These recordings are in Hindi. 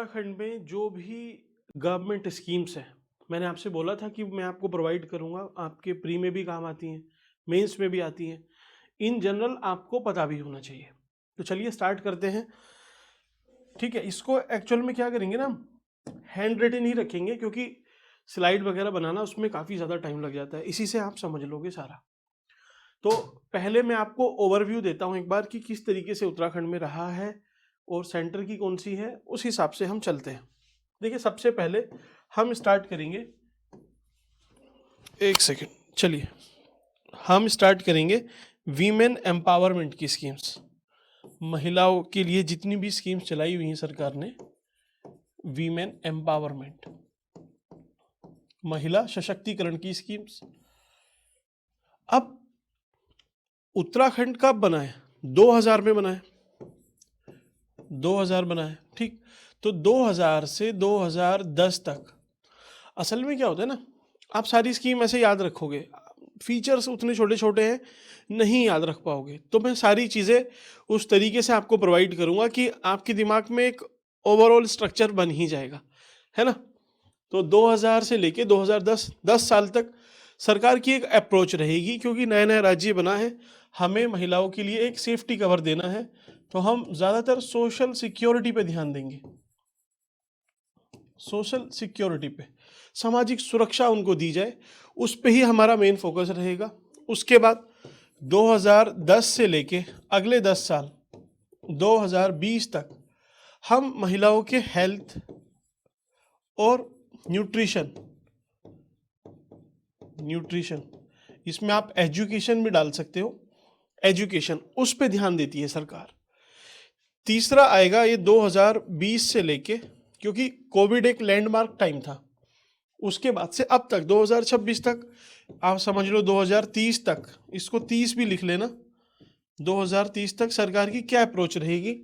उत्तराखंड में जो भी गवर्नमेंट स्कीम्स हैं, मैंने आपसे बोला था कि मैं आपको प्रोवाइड करूंगा, आपके प्री में भी काम आती हैं, मेंस में भी आती हैं। इन जनरल आपको पता भी होना चाहिए। तो चलिए स्टार्ट करते हैं। ठीक है, इसको एक्चुअल में क्या करेंगे ना, हैंड रिटन ही रखेंगे, क्योंकि स्लाइड वगैरह बनाना उसमें काफ़ी ज़्यादा टाइम लग जाता है। इसी से आप समझ लोगे सारा। तो पहले मैं आपको ओवरव्यू देता हूँ एक बार कि किस तरीके से उत्तराखंड में रहा है और सेंटर की कौन सी है, उस हिसाब से हम चलते हैं। देखिए, सबसे पहले हम स्टार्ट करेंगे, एक सेकेंड, चलिए हम स्टार्ट करेंगे वीमेन एम्पावरमेंट की स्कीम्स। महिलाओं के लिए जितनी भी स्कीम्स चलाई हुई हैं सरकार ने, वीमेन एम्पावरमेंट, महिला सशक्तिकरण की स्कीम्स। अब उत्तराखंड कब बना है? 2000 में बना है, 2000 बना है। ठीक, तो 2000 से 2010 तक असल में क्या होता है ना, आप सारी स्कीम ऐसे याद रखोगे, फीचर्स उतने छोटे छोटे हैं, नहीं याद रख पाओगे। तो मैं सारी चीज़ें उस तरीके से आपको प्रोवाइड करूंगा कि आपके दिमाग में एक ओवरऑल स्ट्रक्चर बन ही जाएगा, है ना। तो 2000 से लेके 2010, 10 साल तक सरकार की एक अप्रोच रहेगी, क्योंकि नया नया राज्य बना है, हमें महिलाओं के लिए एक सेफ्टी कवर देना है। तो हम ज़्यादातर सोशल सिक्योरिटी पे ध्यान देंगे, सोशल सिक्योरिटी पे, सामाजिक सुरक्षा उनको दी जाए, उस पे ही हमारा मेन फोकस रहेगा। उसके बाद 2010 से लेके अगले 10 साल 2020 तक हम महिलाओं के हेल्थ और न्यूट्रिशन, इसमें आप एजुकेशन भी डाल सकते हो, एजुकेशन उस पे ध्यान देती है सरकार। तीसरा आएगा ये 2020 से लेके, क्योंकि कोविड एक लैंडमार्क टाइम था, उसके बाद से अब तक 2026 तक, आप समझ लो 2030 तक, इसको 30 भी लिख लेना। 2030 तक सरकार की क्या अप्रोच रहेगी?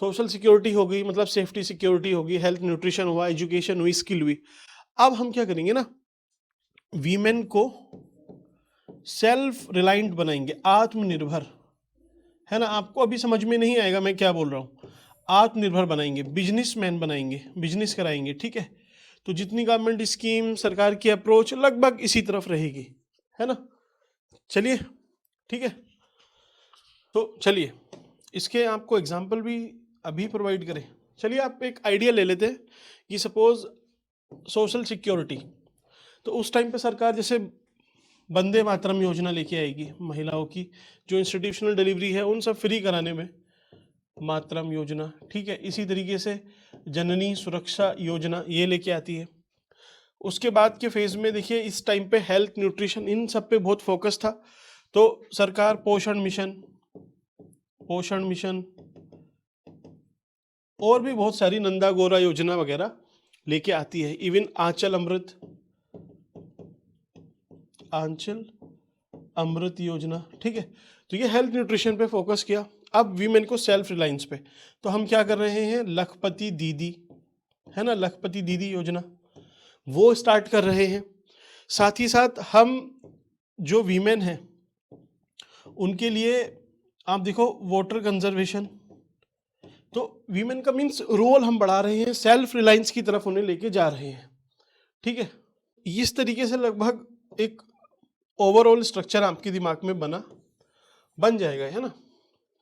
सोशल सिक्योरिटी हो गई, मतलब सेफ्टी सिक्योरिटी होगी, हेल्थ न्यूट्रिशन हुआ, एजुकेशन हुई, स्किल हुई। अब हम क्या करेंगे ना, वीमेन को सेल्फ रिलायंट बनाएंगे, आत्मनिर्भर, है ना। आपको अभी समझ में नहीं आएगा मैं क्या बोल रहा हूँ। आत्मनिर्भर बनाएंगे, बिजनेसमैन बनाएंगे, बिजनेस कराएंगे, ठीक है। तो जितनी गवर्नमेंट स्कीम, सरकार की अप्रोच लगभग इसी तरफ रहेगी, है ना। चलिए, ठीक है। तो चलिए इसके आपको एग्जाम्पल भी अभी प्रोवाइड करें। चलिए आप एक आइडिया ले लेते हैं कि सपोज सोशल सिक्योरिटी, तो उस टाइम पे सरकार जैसे वंदे मातरम योजना लेके आएगी, महिलाओं की जो इंस्टीट्यूशनल डिलीवरी है उन सब फ्री कराने में, मातरम योजना, ठीक है। इसी तरीके से जननी सुरक्षा योजना ये लेके आती है। उसके बाद के फेज में देखिए, इस टाइम पे हेल्थ न्यूट्रिशन इन सब पे बहुत फोकस था, तो सरकार पोषण मिशन और भी बहुत सारी नंदा गोरा योजना वगैरह लेके आती है। इवन आंचल अमृत योजना, ठीक है। तो ये हेल्थ न्यूट्रिशन पे फोकस किया। अब वीमेन को सेल्फ रिलायंस पे, तो हम क्या कर रहे हैं, लखपति दीदी, है ना, लखपति दीदी योजना वो स्टार्ट कर रहे हैं। साथ ही साथ हम जो वीमेन हैं उनके लिए आप देखो वाटर कंजर्वेशन, तो वीमेन का मीन्स रोल हम बढ़ा रहे हैं, सेल्फ रिलायंस की तरफ उन्हें लेके जा रहे हैं, ठीक है। इस तरीके से लगभग एक ओवरऑल स्ट्रक्चर आपके दिमाग में बन जाएगा, है ना।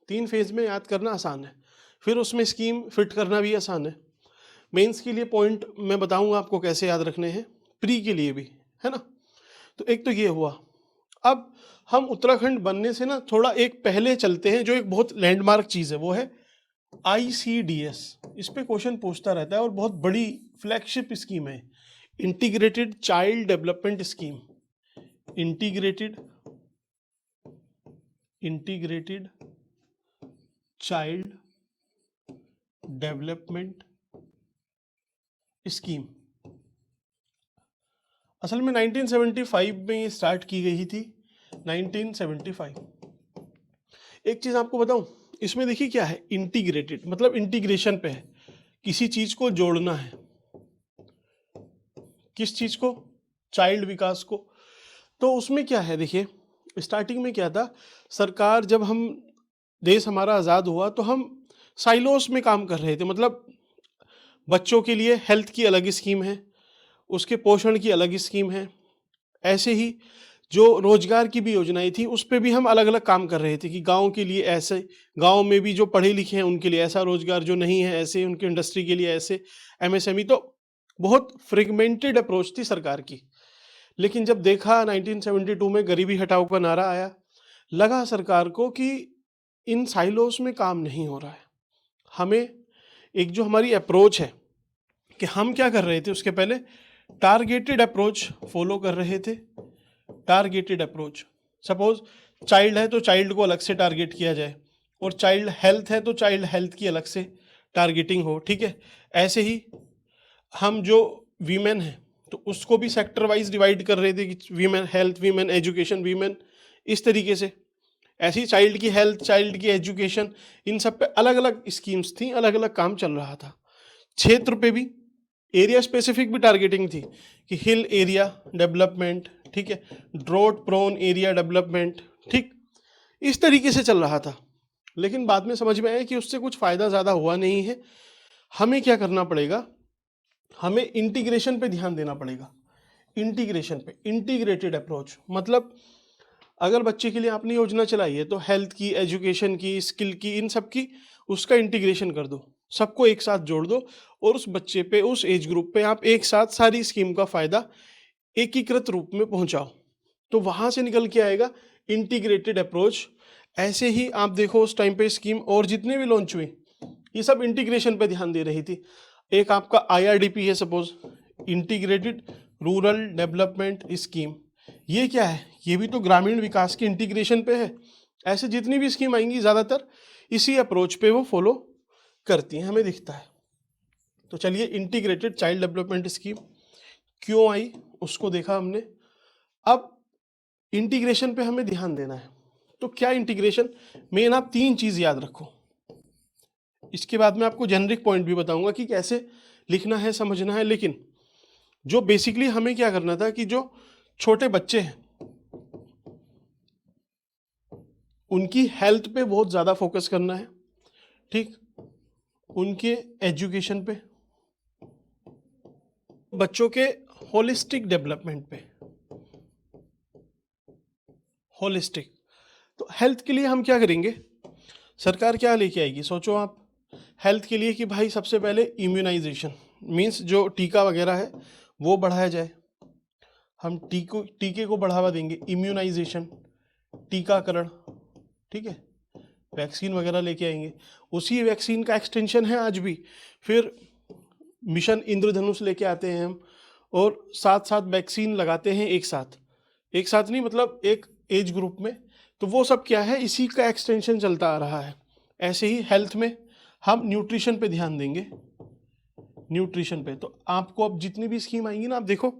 3 फेज में याद करना आसान है, फिर उसमें स्कीम फिट करना भी आसान है। मेंस के लिए पॉइंट मैं बताऊंगा आपको कैसे याद रखने हैं, प्री के लिए भी, है ना। तो एक तो ये हुआ। अब हम उत्तराखंड बनने से ना थोड़ा एक पहले चलते हैं, जो एक बहुत लैंडमार्क चीज़ है, वो है ICDS। इस पे क्वेश्चन पूछता रहता है और बहुत बड़ी फ्लैगशिप स्कीम है, integrated child development scheme, integrated child development scheme. असल में 1975 में ये स्टार्ट की गई थी, 1975। एक चीज़ आपको बताऊं, इसमें देखिए क्या है, इंटीग्रेटेड मतलब इंटीग्रेशन पे है, किसी चीज़ को जोड़ना है, किस चीज़ को, चाइल्ड विकास को। तो उसमें क्या है, देखिए स्टार्टिंग में क्या था, सरकार जब हम देश हमारा आज़ाद हुआ तो हम साइलोस में काम कर रहे थे, मतलब बच्चों के लिए हेल्थ की अलग स्कीम है, उसके पोषण की अलग स्कीम है। ऐसे ही जो रोजगार की भी योजनाएं थी उस पे भी हम अलग अलग काम कर रहे थे कि गाँव के लिए ऐसे, गाँव में भी जो पढ़े लिखे हैं उनके लिए ऐसा रोजगार, जो नहीं है ऐसे उनके इंडस्ट्री के लिए ऐसे, एमएसएमई। तो बहुत फ्रेगमेंटेड अप्रोच थी सरकार की। लेकिन जब देखा 1972 में गरीबी हटाओ का नारा आया, लगा सरकार को कि इन साइलोस में काम नहीं हो रहा है। हमें एक जो हमारी अप्रोच है कि हम क्या कर रहे थे, उसके पहले टारगेटेड अप्रोच फॉलो कर रहे थे। टारगेटेड अप्रोच, सपोज चाइल्ड है तो चाइल्ड को अलग से टारगेट किया जाए, और चाइल्ड हेल्थ है तो चाइल्ड हेल्थ की अलग से टारगेटिंग हो, ठीक है। ऐसे ही हम जो वीमेन है तो उसको भी सेक्टर वाइज डिवाइड कर रहे थे कि women health, women education, women, इस तरीके से। ऐसे ही चाइल्ड की हेल्थ, चाइल्ड की एजुकेशन, इन सब पे अलग अलग स्कीम्स थी, अलग अलग काम चल रहा था। क्षेत्र पे भी, एरिया स्पेसिफिक भी टारगेटिंग थी कि हिल एरिया डेवलपमेंट, ठीक है, ड्रॉट प्रोन एरिया डेवलपमेंट, ठीक, इस तरीके से चल रहा था। लेकिन बाद में समझ में आया कि उससे कुछ फ़ायदा ज़्यादा हुआ नहीं है। हमें क्या करना पड़ेगा, हमें इंटीग्रेशन पे ध्यान देना पड़ेगा। इंटीग्रेशन पे, इंटीग्रेटेड अप्रोच, मतलब अगर बच्चे के लिए आपने योजना चलाई है तो हेल्थ की, एजुकेशन की, स्किल की, इन सब की उसका इंटीग्रेशन कर दो, सबको एक साथ जोड़ दो, और उस बच्चे पे, उस एज ग्रुप पे आप एक साथ सारी स्कीम का फायदा एकीकृत रूप में पहुंचाओ, तो वहां से निकल के आएगा इंटीग्रेटेड अप्रोच। ऐसे ही आप देखो उस टाइम पे स्कीम और जितने भी लॉन्च हुई, ये सब इंटीग्रेशन पे ध्यान दे रही थी। एक आपका आईआरडीपी है, suppose integrated rural development scheme, ये क्या है, ये भी तो ग्रामीण विकास के इंटीग्रेशन पे है। ऐसे जितनी भी स्कीम आएंगी ज़्यादातर इसी अप्रोच पे वो फॉलो करती हैं, हमें दिखता है। तो चलिए, इंटीग्रेटेड चाइल्ड डेवलपमेंट स्कीम क्यों आई उसको देखा हमने। अब इंटीग्रेशन पे हमें ध्यान देना है, तो क्या इंटीग्रेशन, मेन आप तीन चीज़ याद रखो। इसके बाद मैं आपको जेनरिक पॉइंट भी बताऊंगा कि कैसे लिखना है, समझना है। लेकिन जो बेसिकली हमें क्या करना था कि जो छोटे बच्चे हैं उनकी हेल्थ पे बहुत ज़्यादा फोकस करना है, ठीक, उनके एजुकेशन पे, बच्चों के होलिस्टिक डेवलपमेंट पे। होलिस्टिक, तो हेल्थ के लिए हम क्या करेंगे, सरकार क्या लेके आएगी, सोचो आप। हेल्थ के लिए कि भाई सबसे पहले इम्यूनाइजेशन, मीन्स जो टीका वगैरह है वो बढ़ाया जाए। हम टीके को बढ़ावा देंगे, इम्यूनाइजेशन, टीकाकरण, ठीक है, वैक्सीन वगैरह लेके आएंगे। उसी वैक्सीन का एक्सटेंशन है आज भी। फिर मिशन इंद्रधनुष लेके आते हैं हम, और साथ साथ वैक्सीन लगाते हैं एक साथ, एक साथ नहीं मतलब एक एज ग्रुप में। तो वो सब क्या है, इसी का एक्सटेंशन चलता आ रहा है। ऐसे ही हेल्थ में हम न्यूट्रिशन पे ध्यान देंगे, न्यूट्रिशन पे। तो आपको अब जितनी भी स्कीम आएंगी ना, आप देखो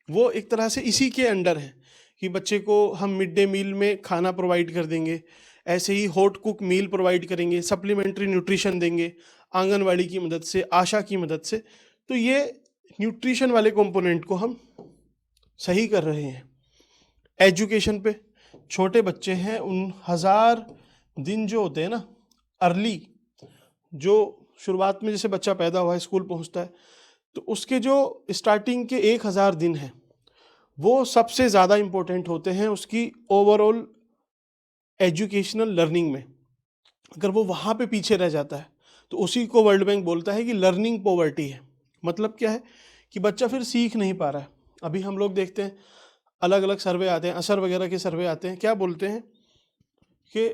वो एक तरह से इसी के अंडर है कि बच्चे को हम मिड डे मील में खाना प्रोवाइड कर देंगे, ऐसे ही हॉट कुक मील प्रोवाइड करेंगे, सप्लीमेंट्री न्यूट्रिशन देंगे आंगनवाड़ी की मदद से, आशा की मदद से। तो ये न्यूट्रिशन वाले कंपोनेंट को हम सही कर रहे हैं। एजुकेशन पे, छोटे बच्चे हैं, उन 1000 दिन जो होते हैं ना अर्ली, जो शुरुआत में जैसे बच्चा पैदा हुआ है स्कूल पहुंचता है, तो उसके जो स्टार्टिंग के 1000 दिन हैं वो सबसे ज़्यादा इम्पोर्टेंट होते हैं उसकी ओवरऑल एजुकेशनल लर्निंग में। अगर वो वहाँ पे पीछे रह जाता है तो उसी को वर्ल्ड बैंक बोलता है कि लर्निंग पॉवर्टी है। मतलब क्या है कि बच्चा फिर सीख नहीं पा रहा है। अभी हम लोग देखते हैं अलग अलग सर्वे आते हैं, असर वगैरह के सर्वे आते हैं, क्या बोलते हैं कि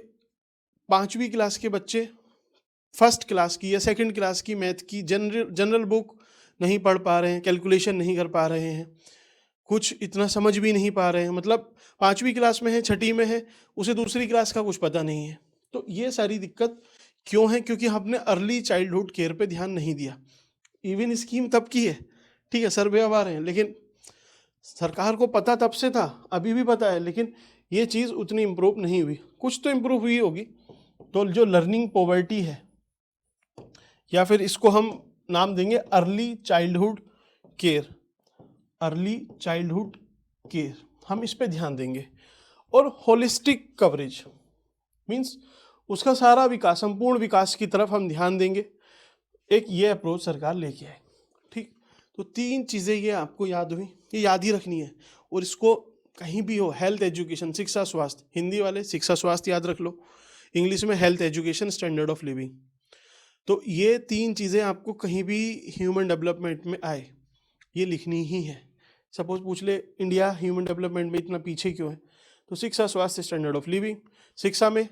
5वीं क्लास के बच्चे फर्स्ट क्लास की या सेकंड क्लास की मैथ की जनरल बुक नहीं पढ़ पा रहे हैं, कैलकुलेशन नहीं कर पा रहे हैं, कुछ इतना समझ भी नहीं पा रहे हैं। मतलब 5वीं क्लास में है, छठी में है, उसे दूसरी क्लास का कुछ पता नहीं है। तो ये सारी दिक्कत क्यों है, क्योंकि हमने अर्ली चाइल्डहुड केयर पे ध्यान नहीं दिया। इवन स्कीम तब की है, ठीक है, सर्वे अब आ रहे हैं, लेकिन सरकार को पता तब से था, अभी भी पता है, लेकिन ये चीज़ उतनी इम्प्रूव नहीं हुई। कुछ तो इम्प्रूव हुई होगी। तो जो लर्निंग पॉवर्टी है, या फिर इसको हम नाम देंगे early childhood care, early childhood care, हम इस पे ध्यान देंगे। और होलिस्टिक कवरेज मीन्स उसका सारा विकास, संपूर्ण विकास की तरफ हम ध्यान देंगे। एक ये अप्रोच सरकार लेके आए। ठीक, तो 3 चीज़ें ये आपको याद हुई, ये याद ही रखनी है। और इसको कहीं भी हो, हेल्थ एजुकेशन, शिक्षा स्वास्थ्य, हिंदी वाले शिक्षा स्वास्थ्य याद रख लो, इंग्लिश में health education standard of living. तो ये 3 चीज़ें आपको कहीं भी ह्यूमन डेवलपमेंट में आए, ये लिखनी ही है। सपोज पूछ ले इंडिया ह्यूमन डेवलपमेंट में इतना पीछे क्यों है, तो शिक्षा स्वास्थ्य स्टैंडर्ड ऑफ लिविंग, शिक्षा में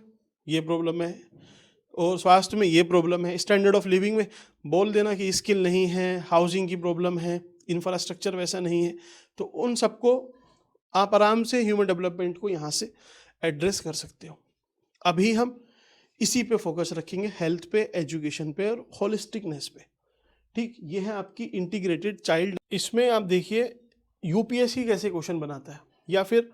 ये प्रॉब्लम है और स्वास्थ्य में ये प्रॉब्लम है, स्टैंडर्ड ऑफ लिविंग में बोल देना कि स्किल नहीं है, हाउसिंग की प्रॉब्लम है, इंफ्रास्ट्रक्चर वैसा नहीं है। तो उन सबको आप आराम से ह्यूमन डेवलपमेंट को यहाँ से एड्रेस कर सकते हो। अभी हम इसी पे फोकस रखेंगे, हेल्थ पे, एजुकेशन पे और होलिस्टिकनेस पे। ठीक, ये है आपकी इंटीग्रेटेड चाइल्ड। इसमें आप देखिए यूपीएससी कैसे क्वेश्चन बनाता है, या फिर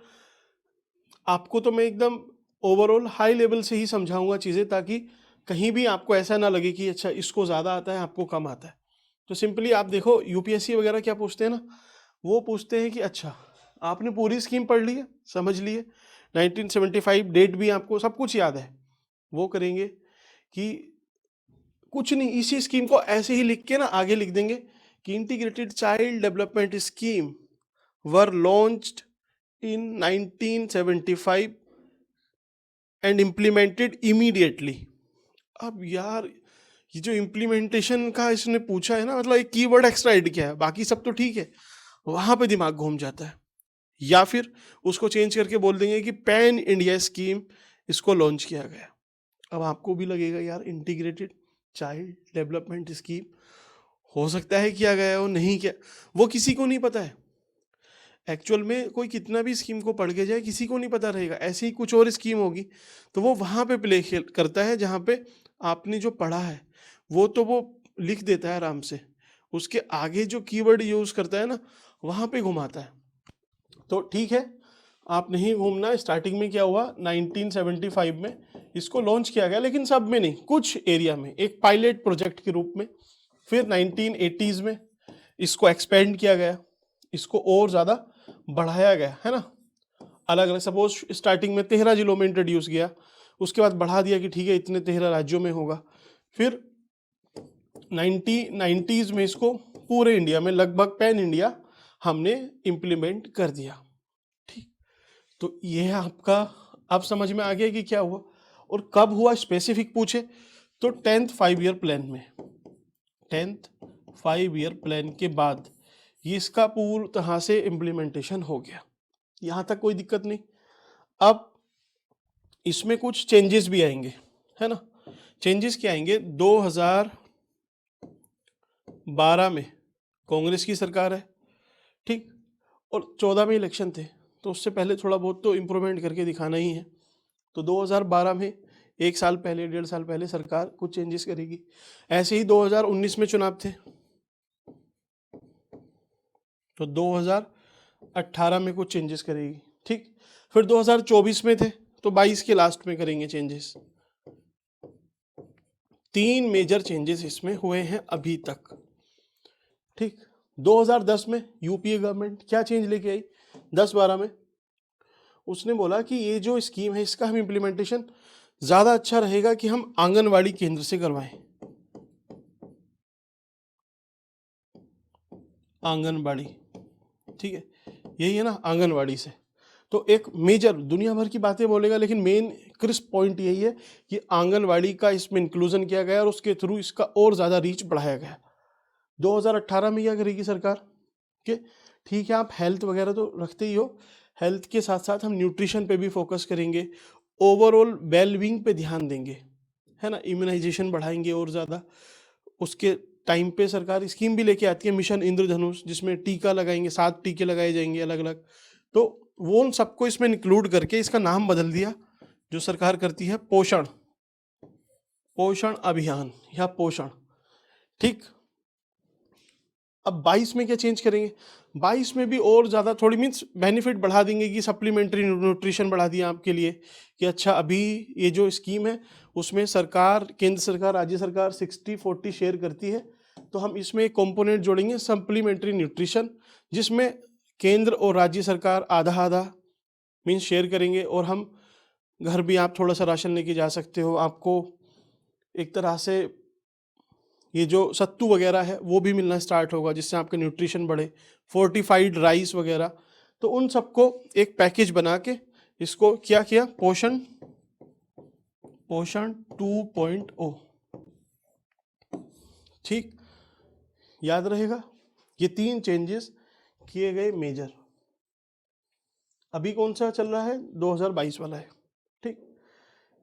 आपको तो मैं एकदम ओवरऑल हाई लेवल से ही समझाऊंगा चीज़ें, ताकि कहीं भी आपको ऐसा ना लगे कि अच्छा इसको ज़्यादा आता है आपको कम आता है। तो सिंपली आप देखो यूपीएससी वगैरह क्या पूछते हैं ना, वो पूछते हैं कि अच्छा आपने पूरी स्कीम पढ़ ली है, समझ लिए, 1975 डेट भी आपको सब कुछ याद है, वो करेंगे कि कुछ नहीं, इसी स्कीम को ऐसे ही लिख के ना आगे लिख देंगे कि integrated child development scheme were launched in 1975 and implemented immediately. अब यार ये जो इम्प्लीमेंटेशन का इसने पूछा है ना, मतलब एक कीवर्ड एक्स्ट्रा ऐड किया है, बाकी सब तो ठीक है, वहां पे दिमाग घूम जाता है। या फिर उसको चेंज करके बोल देंगे कि पैन इंडिया स्कीम इसको लॉन्च किया गया। अब आपको भी लगेगा यार इंटीग्रेटेड चाइल्ड डेवलपमेंट स्कीम हो सकता है किया गया हो, नहीं क्या, वो किसी को नहीं पता है। एक्चुअल में कोई कितना भी स्कीम को पढ़ के जाए किसी को नहीं पता रहेगा, ऐसे ही कुछ और स्कीम होगी तो वो वहाँ पे प्ले करता है जहाँ पे आपने जो पढ़ा है वो तो वो लिख देता है आराम से, उसके आगे जो कीवर्ड यूज़ करता है ना वहाँ पे घुमाता है। तो ठीक है, आप नहीं घूमना। स्टार्टिंग में क्या हुआ, 1975 में इसको लॉन्च किया गया, लेकिन सब में नहीं, कुछ एरिया में एक पायलट प्रोजेक्ट के रूप में। फिर 1980s में इसको एक्सपेंड किया गया, इसको और ज़्यादा बढ़ाया गया, है ना। अलग अलग, सपोज स्टार्टिंग में 13 जिलों में इंट्रोड्यूस किया, उसके बाद बढ़ा दिया कि ठीक है इतने 13 राज्यों में होगा। फिर 1990s में इसको पूरे इंडिया में लगभग पैन इंडिया हमने इम्प्लीमेंट कर दिया। ठीक, तो ये है आपका, अब समझ में आ गया कि क्या हुआ और कब हुआ, स्पेसिफिक पूछे तो 10th 5 ईयर प्लान में, 10th 5 ईयर प्लान के बाद ये इसका पूरी तरह से इम्प्लीमेंटेशन हो गया, यहाँ तक कोई दिक्कत नहीं। अब इसमें कुछ चेंजेस भी आएंगे, है ना। चेंजेस क्या आएंगे, 2012 में कांग्रेस की सरकार है, ठीक, और 14 में इलेक्शन थे, तो उससे पहले थोड़ा बहुत तो इम्प्रूवमेंट करके दिखाना ही है। तो 2012 में, एक साल पहले, 1.5 साल पहले सरकार कुछ चेंजेस करेगी। ऐसे ही 2019 में चुनाव थे, तो 2018 में कुछ चेंजेस करेगी, ठीक। फिर 2024 में थे, तो 22 के लास्ट में करेंगे चेंजेस। 3 मेजर चेंजेस इसमें हुए हैं अभी तक, ठीक। 2010 में यूपीए गवर्नमेंट क्या चेंज लेके आई, 10-12 में उसने बोला कि ये जो स्कीम है इसका हम इम्प्लीमेंटेशन ज़्यादा अच्छा रहेगा कि हम आंगनवाड़ी केंद्र से करवाएं। आंगनवाड़ी, ठीक है, यही है ना, आंगनवाड़ी से। तो एक मेजर, दुनिया भर की बातें बोलेगा लेकिन मेन क्रिस्प पॉइंट यही है कि आंगनवाड़ी का इसमें इंक्लूजन किया गया और उसके थ्रू इसका और ज़्यादा रीच बढ़ाया गया। 2018 में क्या करेगी सरकार कि ठीक है आप हेल्थ वगैरह तो रखते ही हो, हेल्थ के साथ साथ हम न्यूट्रिशन पे भी फोकस करेंगे, ओवरऑल वेलबींग पे ध्यान देंगे, है ना, इम्यूनाइजेशन बढ़ाएंगे और ज़्यादा। उसके टाइम पे सरकार स्कीम भी लेके आती है मिशन इंद्रधनुष, जिसमें टीका लगाएंगे, 7 टीके लगाए जाएंगे अलग अलग। तो वो उन सबको इसमें इंक्लूड करके इसका नाम बदल दिया, जो सरकार करती है, पोषण, पोषण अभियान या पोषण, ठीक। अब 22 में क्या चेंज करेंगे, 22 में भी और ज़्यादा थोड़ी मीन्स बेनिफिट बढ़ा देंगे कि सप्लीमेंट्री न्यूट्रिशन बढ़ा दिया आपके लिए कि अच्छा अभी ये जो स्कीम है उसमें सरकार, केंद्र सरकार, राज्य सरकार 60-40 शेयर करती है, तो हम इसमें एक कंपोनेंट जोड़ेंगे सप्लीमेंट्री न्यूट्रिशन, जिसमें केंद्र और राज्य सरकार आधा आधा मीन्स शेयर करेंगे, और हम घर भी आप थोड़ा सा राशन लेके जा सकते हो, आपको एक तरह से ये जो सत्तू वगैरह है वो भी मिलना स्टार्ट होगा, जिससे आपका न्यूट्रिशन बढ़े, फोर्टिफाइड राइस वगैरह। तो उन सबको एक पैकेज बना के इसको क्या किया, पोषण 2.0। ठीक, याद रहेगा, ये 3 चेंजेस किए गए मेजर। अभी कौन सा चल रहा है, 2022 वाला है। ठीक,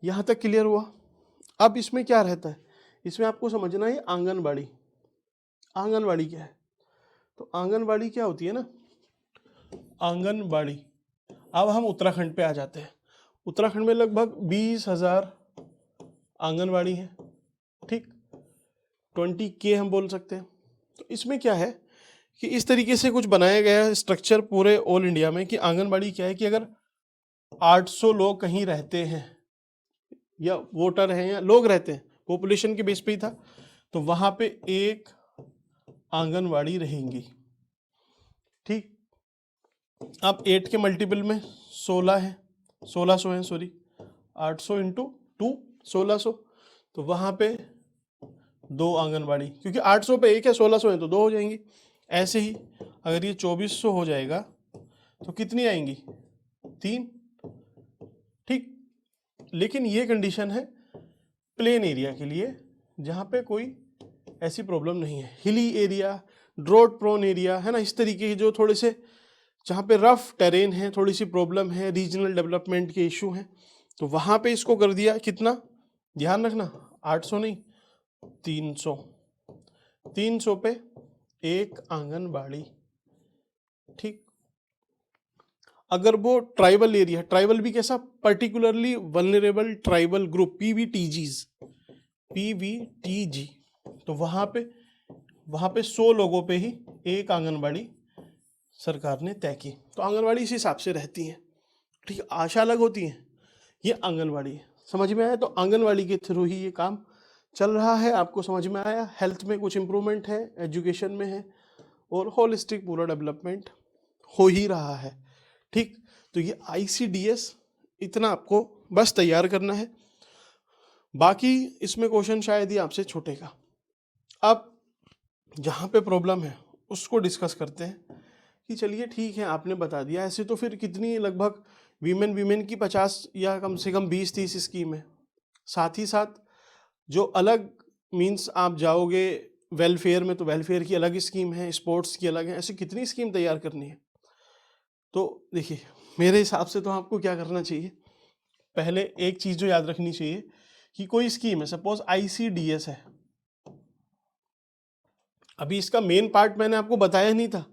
यहां तक क्लियर हुआ। अब इसमें क्या रहता है, इसमें आपको समझना है आंगनबाड़ी। आंगनबाड़ी क्या है, तो आंगनबाड़ी क्या होती है ना, आंगनबाड़ी। अब हम उत्तराखंड पे आ जाते हैं। उत्तराखंड में लगभग 20,000 आंगनबाड़ी है। ठीक, 20K हम बोल सकते हैं। तो इसमें क्या है कि इस तरीके से कुछ बनाया गया है स्ट्रक्चर पूरे ऑल इंडिया में कि आंगनबाड़ी क्या है कि अगर 800 लोग कहीं रहते हैं या वोटर हैं या लोग रहते हैं, पॉपुलेशन के बेस पे ही था, तो वहां पे एक आंगनबाड़ी रहेंगी। ठीक, अब 8 के मल्टीपल में 16 है, 1600 है, सॉरी 800 इंटू 2 1600, तो वहां पे 2 आंगनबाड़ी, क्योंकि 800 पे 1 है, 1600 है तो 2 हो जाएंगी। ऐसे ही अगर ये 2400 हो जाएगा तो कितनी आएंगी, 3। ठीक, लेकिन ये कंडीशन है प्लेन एरिया के लिए, जहाँ पे कोई ऐसी प्रॉब्लम नहीं है। Hilly area, drought prone area है ना, इस तरीके के जो थोड़े से जहाँ पे रफ टेरेन है, थोड़ी सी प्रॉब्लम है, रीजनल डेवलपमेंट के इशू हैं, तो वहाँ पे इसको कर दिया कितना, ध्यान रखना 800 नहीं 300। 300 पे एक आंगनबाड़ी। ठीक, अगर वो ट्राइबल एरिया, ट्राइबल भी कैसा, particularly vulnerable tribal group, PVTG, तो वहां पे 100 लोगों पे ही एक आंगनबाड़ी सरकार ने तय की। तो आंगनबाड़ी इस हिसाब से रहती है। ठीक, आशा अलग होती है, ये आंगनबाड़ी है। समझ में आया, तो आंगनबाड़ी के थ्रू ही ये काम चल रहा है। आपको समझ में आया, हेल्थ में कुछ इंप्रूवमेंट है, एजुकेशन में है, और होलिस्टिक पूरा डेवलपमेंट हो ही रहा है। ठीक, तो ये ICDS इतना आपको बस तैयार करना है, बाकी इसमें क्वेश्चन शायद ही आपसे छूटेगा। अब जहाँ पे प्रॉब्लम है उसको डिस्कस करते हैं कि चलिए ठीक है, आपने बता दिया। ऐसे तो फिर कितनी, लगभग वीमेन की 50 या कम से कम 20-30 स्कीम है। साथ ही साथ जो अलग मीन्स आप जाओगे वेलफेयर में, तो वेलफेयर की अलग स्कीम है, स्पोर्ट्स की अलग है, ऐसी कितनी स्कीम तैयार करनी है। तो देखिए, मेरे हिसाब से तो आपको क्या करना चाहिए, पहले एक चीज़ जो याद रखनी चाहिए कि कोई स्कीम है, सपोज ICDS है, अभी इसका मेन पार्ट मैंने आपको बताया नहीं था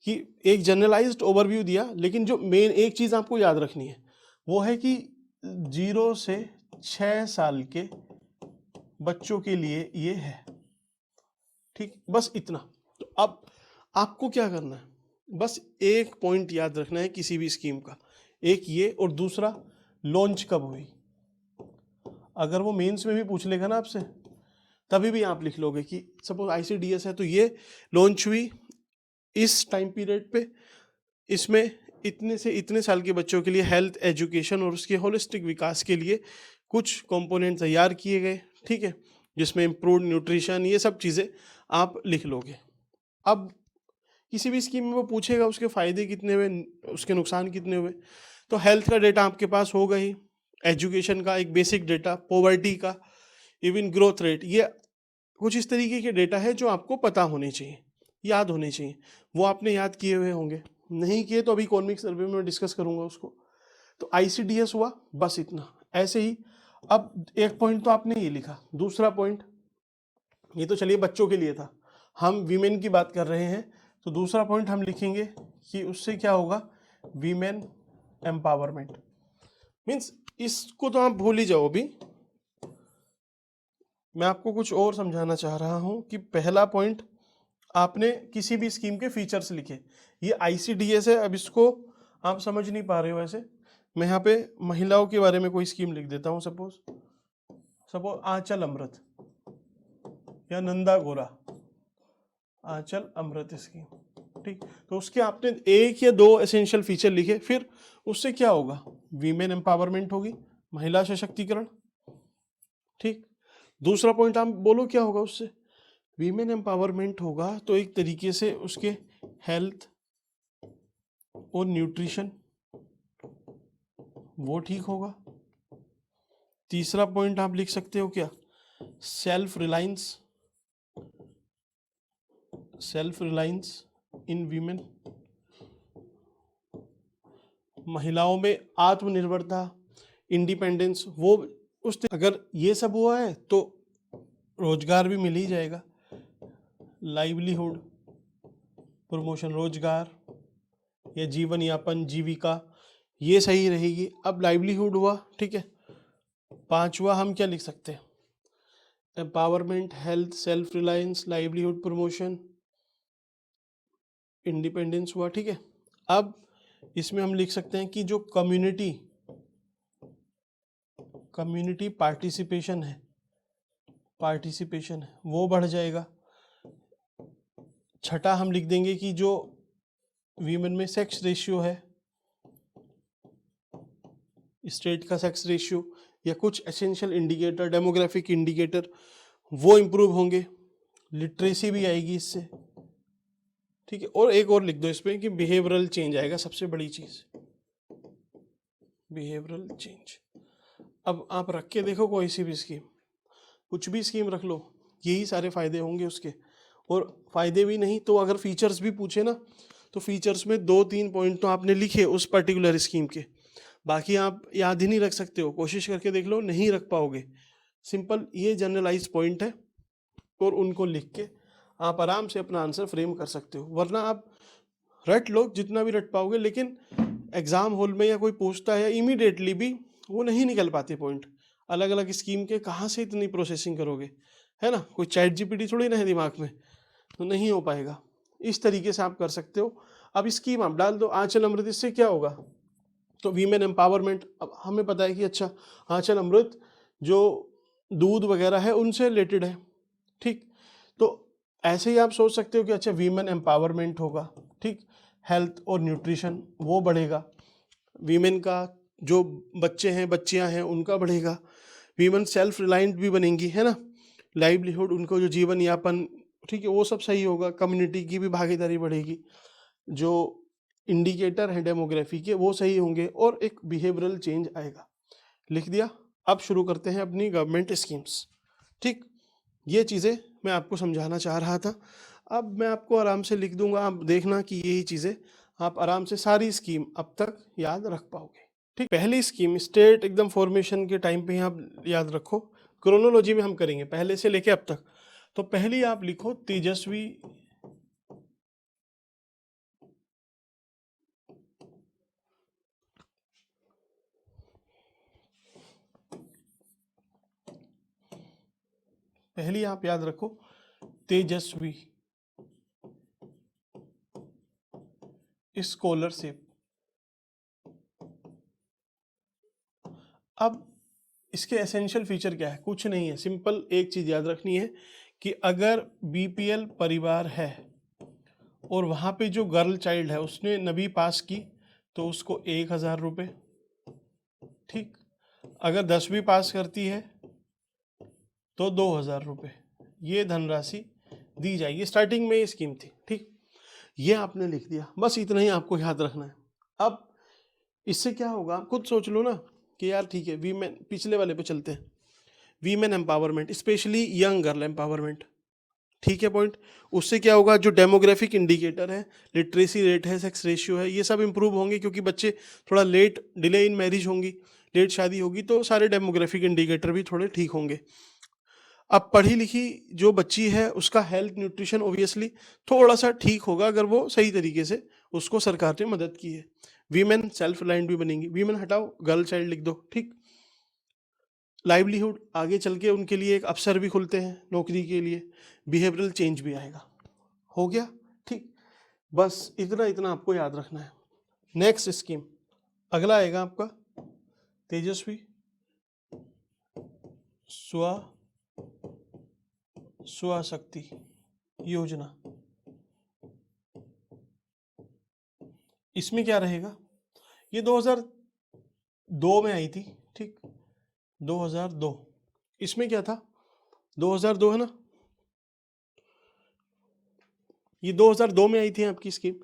कि एक जनरलाइज्ड ओवरव्यू दिया, लेकिन जो मेन एक चीज़ आपको याद रखनी है वो है कि 0 से 6 साल के बच्चों के लिए ये है। ठीक, बस इतना। तो अब आपको क्या करना है, बस एक पॉइंट याद रखना है किसी भी स्कीम का, एक ये, और दूसरा लॉन्च कब हुई। अगर वो मेंस में भी पूछ लेगा ना आपसे, तभी भी आप लिख लोगे कि सपोज ICDS है तो ये लॉन्च हुई इस टाइम पीरियड पे, इसमें इतने से इतने साल के बच्चों के लिए हेल्थ, एजुकेशन और उसके होलिस्टिक विकास के लिए कुछ कंपोनेंट तैयार किए गए। ठीक है, जिसमें इम्प्रूव्ड न्यूट्रिशन, ये सब चीज़ें आप लिख लोगे। अब किसी भी स्कीम में वो पूछेगा उसके फ़ायदे कितने हुए, उसके नुकसान कितने हुए, तो हेल्थ का डेटा आपके पास होगा ही, एजुकेशन का एक बेसिक डेटा, पॉवर्टी का, इवन ग्रोथ रेट, ये कुछ इस तरीके के डेटा है जो आपको पता होने चाहिए, याद होने चाहिए। वो आपने याद किए हुए होंगे, नहीं किए तो अभी इकोनॉमिक सर्वे में डिस्कस करूंगा उसको। तो ICDS हुआ, बस इतना। ऐसे ही अब एक पॉइंट तो आपने ये लिखा, दूसरा पॉइंट, ये तो चलिए बच्चों के लिए था, हम वीमेन की बात कर रहे हैं, तो दूसरा पॉइंट हम लिखेंगे कि उससे क्या होगा, वीमेन एम्पावरमेंट। मीन्स इसको तो आप भूल ही जाओ, अभी मैं आपको कुछ और समझाना चाह रहा हूं कि पहला पॉइंट आपने किसी भी स्कीम के फीचर्स लिखे, ये ICDS है। अब इसको आप समझ नहीं पा रहे हो ऐसे, मैं यहाँ पे महिलाओं के बारे में कोई स्कीम लिख देता हूँ, सपोज आंचल अमृत या नंदा गोरा आंचल अमृत स्कीम। ठीक, तो उसके आपने 1 या 2 एसेंशियल फीचर लिखे, फिर उससे क्या होगा, वीमेन एम्पावरमेंट होगी, महिला सशक्तिकरण। ठीक, दूसरा पॉइंट आप बोलो क्या होगा उससे, वीमेन एम्पावरमेंट होगा तो एक तरीके से उसके हेल्थ और न्यूट्रिशन वो ठीक होगा। तीसरा पॉइंट आप लिख सकते हो क्या, सेल्फ रिलायंस, सेल्फ रिलायंस इन वीमेन, महिलाओं में आत्मनिर्भरता, इंडिपेंडेंस, वो उस अगर ये सब हुआ है तो रोजगार भी मिल ही जाएगा। लाइवलीहुड, प्रमोशन, रोजगार या जीवन यापन, जीविका, ये सही रहेगी। अब लाइवलीहुड हुआ, ठीक है। पांचवा हम क्या लिख सकते हैं, empowerment, health, self reliance, livelihood, promotion, independence हुआ, ठीक है। अब इसमें हम लिख सकते हैं कि जो कम्युनिटी पार्टिसिपेशन है वो बढ़ जाएगा। छठा हम लिख देंगे कि जो वीमेन में सेक्स रेशियो है, स्टेट का सेक्स रेशियो या कुछ एसेंशियल इंडिकेटर, डेमोग्राफिक इंडिकेटर, वो इम्प्रूव होंगे। लिटरेसी भी आएगी इससे, ठीक है। और एक और लिख दो इसमें कि बिहेवियरल चेंज आएगा, सबसे बड़ी चीज बिहेवियरल चेंज। अब आप रख के देखो कोई सी भी स्कीम, कुछ भी स्कीम रख लो, यही सारे फायदे होंगे उसके। और फायदे भी नहीं तो अगर फीचर्स भी पूछे ना, तो फीचर्स में 2-3 पॉइंट तो आपने लिखे उस पर्टिकुलर स्कीम के, बाकी आप याद ही नहीं रख सकते हो, कोशिश करके देख लो, नहीं रख पाओगे। सिंपल ये जनरलाइज पॉइंट है और उनको लिख के आप आराम से अपना आंसर फ्रेम कर सकते हो। वरना आप रट लो जितना भी रट पाओगे, लेकिन एग्जाम हॉल में या कोई पूछता है इमीडिएटली भी वो नहीं निकल पाते पॉइंट। अलग अलग स्कीम के कहाँ से इतनी प्रोसेसिंग करोगे, है ना, कोई चैट जीपीटी थोड़ी ना है दिमाग में, तो नहीं हो पाएगा। इस तरीके से आप कर सकते हो। अब स्कीम आप डाल दो, आंचल अमृत, इससे क्या होगा, तो वीमेन एम्पावरमेंट। अब हमें पता है कि अच्छा आंचल अमृत जो दूध वगैरह है उनसे रिलेटेड है, ठीक। तो ऐसे ही आप सोच सकते हो कि अच्छा वीमेन एम्पावरमेंट होगा, ठीक। हेल्थ और न्यूट्रिशन वो बढ़ेगा, वीमेन का जो बच्चे हैं बच्चियां हैं उनका बढ़ेगा, वीमेन सेल्फ रिलायंट भी बनेंगी, है ना, लाइवलीहुड, उनको जो जीवन यापन, ठीक है, वो सब सही होगा। कम्युनिटी की भी भागीदारी बढ़ेगी, जो इंडिकेटर है डेमोग्राफी के वो सही होंगे, और एक बिहेवियरल चेंज आएगा। लिख दिया। अब शुरू करते हैं अपनी गवर्नमेंट स्कीम्स, ठीक। ये चीज़ें मैं आपको समझाना चाह रहा था। अब मैं आपको आराम से लिख दूंगा, आप देखना कि यही चीज़ें आप आराम से सारी स्कीम अब तक याद रख पाओगे, ठीक। पहली स्कीम स्टेट एकदम फॉर्मेशन के टाइम पे ही आप याद रखो, क्रोनोलॉजी में हम करेंगे पहले से लेके अब तक। तो पहली आप लिखो तेजस्वी पहली आप याद रखो तेजस्वी स्कॉलरशिप। अब इसके एसेंशियल फीचर क्या है, कुछ नहीं है, सिंपल एक चीज याद रखनी है कि अगर बीपीएल परिवार है और वहाँ पे जो गर्ल चाइल्ड है उसने नवी पास की तो उसको 1,000 रुपये, ठीक। अगर 10वीं पास करती है तो 2,000 रुपये, ये धनराशि दी जाएगी। स्टार्टिंग में ये स्कीम थी, ठीक। ये आपने लिख दिया, बस इतना ही आपको याद रखना है। अब इससे क्या होगा आप खुद सोच लो ना कि यार ठीक है, वीमेन, पिछले वाले पे चलते हैं, women empowerment, specially young girl empowerment, ठीक है पॉइंट। उससे क्या होगा, जो डेमोग्राफिक इंडिकेटर है, लिटरेसी रेट है, सेक्स रेशियो है, ये सब इंप्रूव होंगे, क्योंकि बच्चे थोड़ा लेट, डिले इन मैरिज होंगी, लेट शादी होगी, तो सारे डेमोग्राफिक इंडिकेटर भी थोड़े ठीक होंगे। अब पढ़ी लिखी जो बच्ची है उसका हेल्थ न्यूट्रिशन ओबियसली थोड़ा सा ठीक होगा, अगर वो सही तरीके से उसको सरकार ने मदद की है। वीमेन सेल्फ रिलायंट भी बनेंगी, वीमेन हटाओ, गर्ल चाइल्ड लिख दो, ठीक। लाइवलीहुड, आगे चल के उनके लिए एक अवसर भी खुलते हैं नौकरी के लिए, बिहेवियरल चेंज भी आएगा, हो गया, ठीक। बस इतना इतना आपको याद रखना है। नेक्स्ट स्कीम अगला आएगा आपका तेजस्वी स्व स्वशक्ति योजना। इसमें क्या रहेगा, ये 2002 में आई थी, ठीक, 2002। इसमें क्या था, 2002 है ना, ये 2002 में आई थी आपकी स्कीम।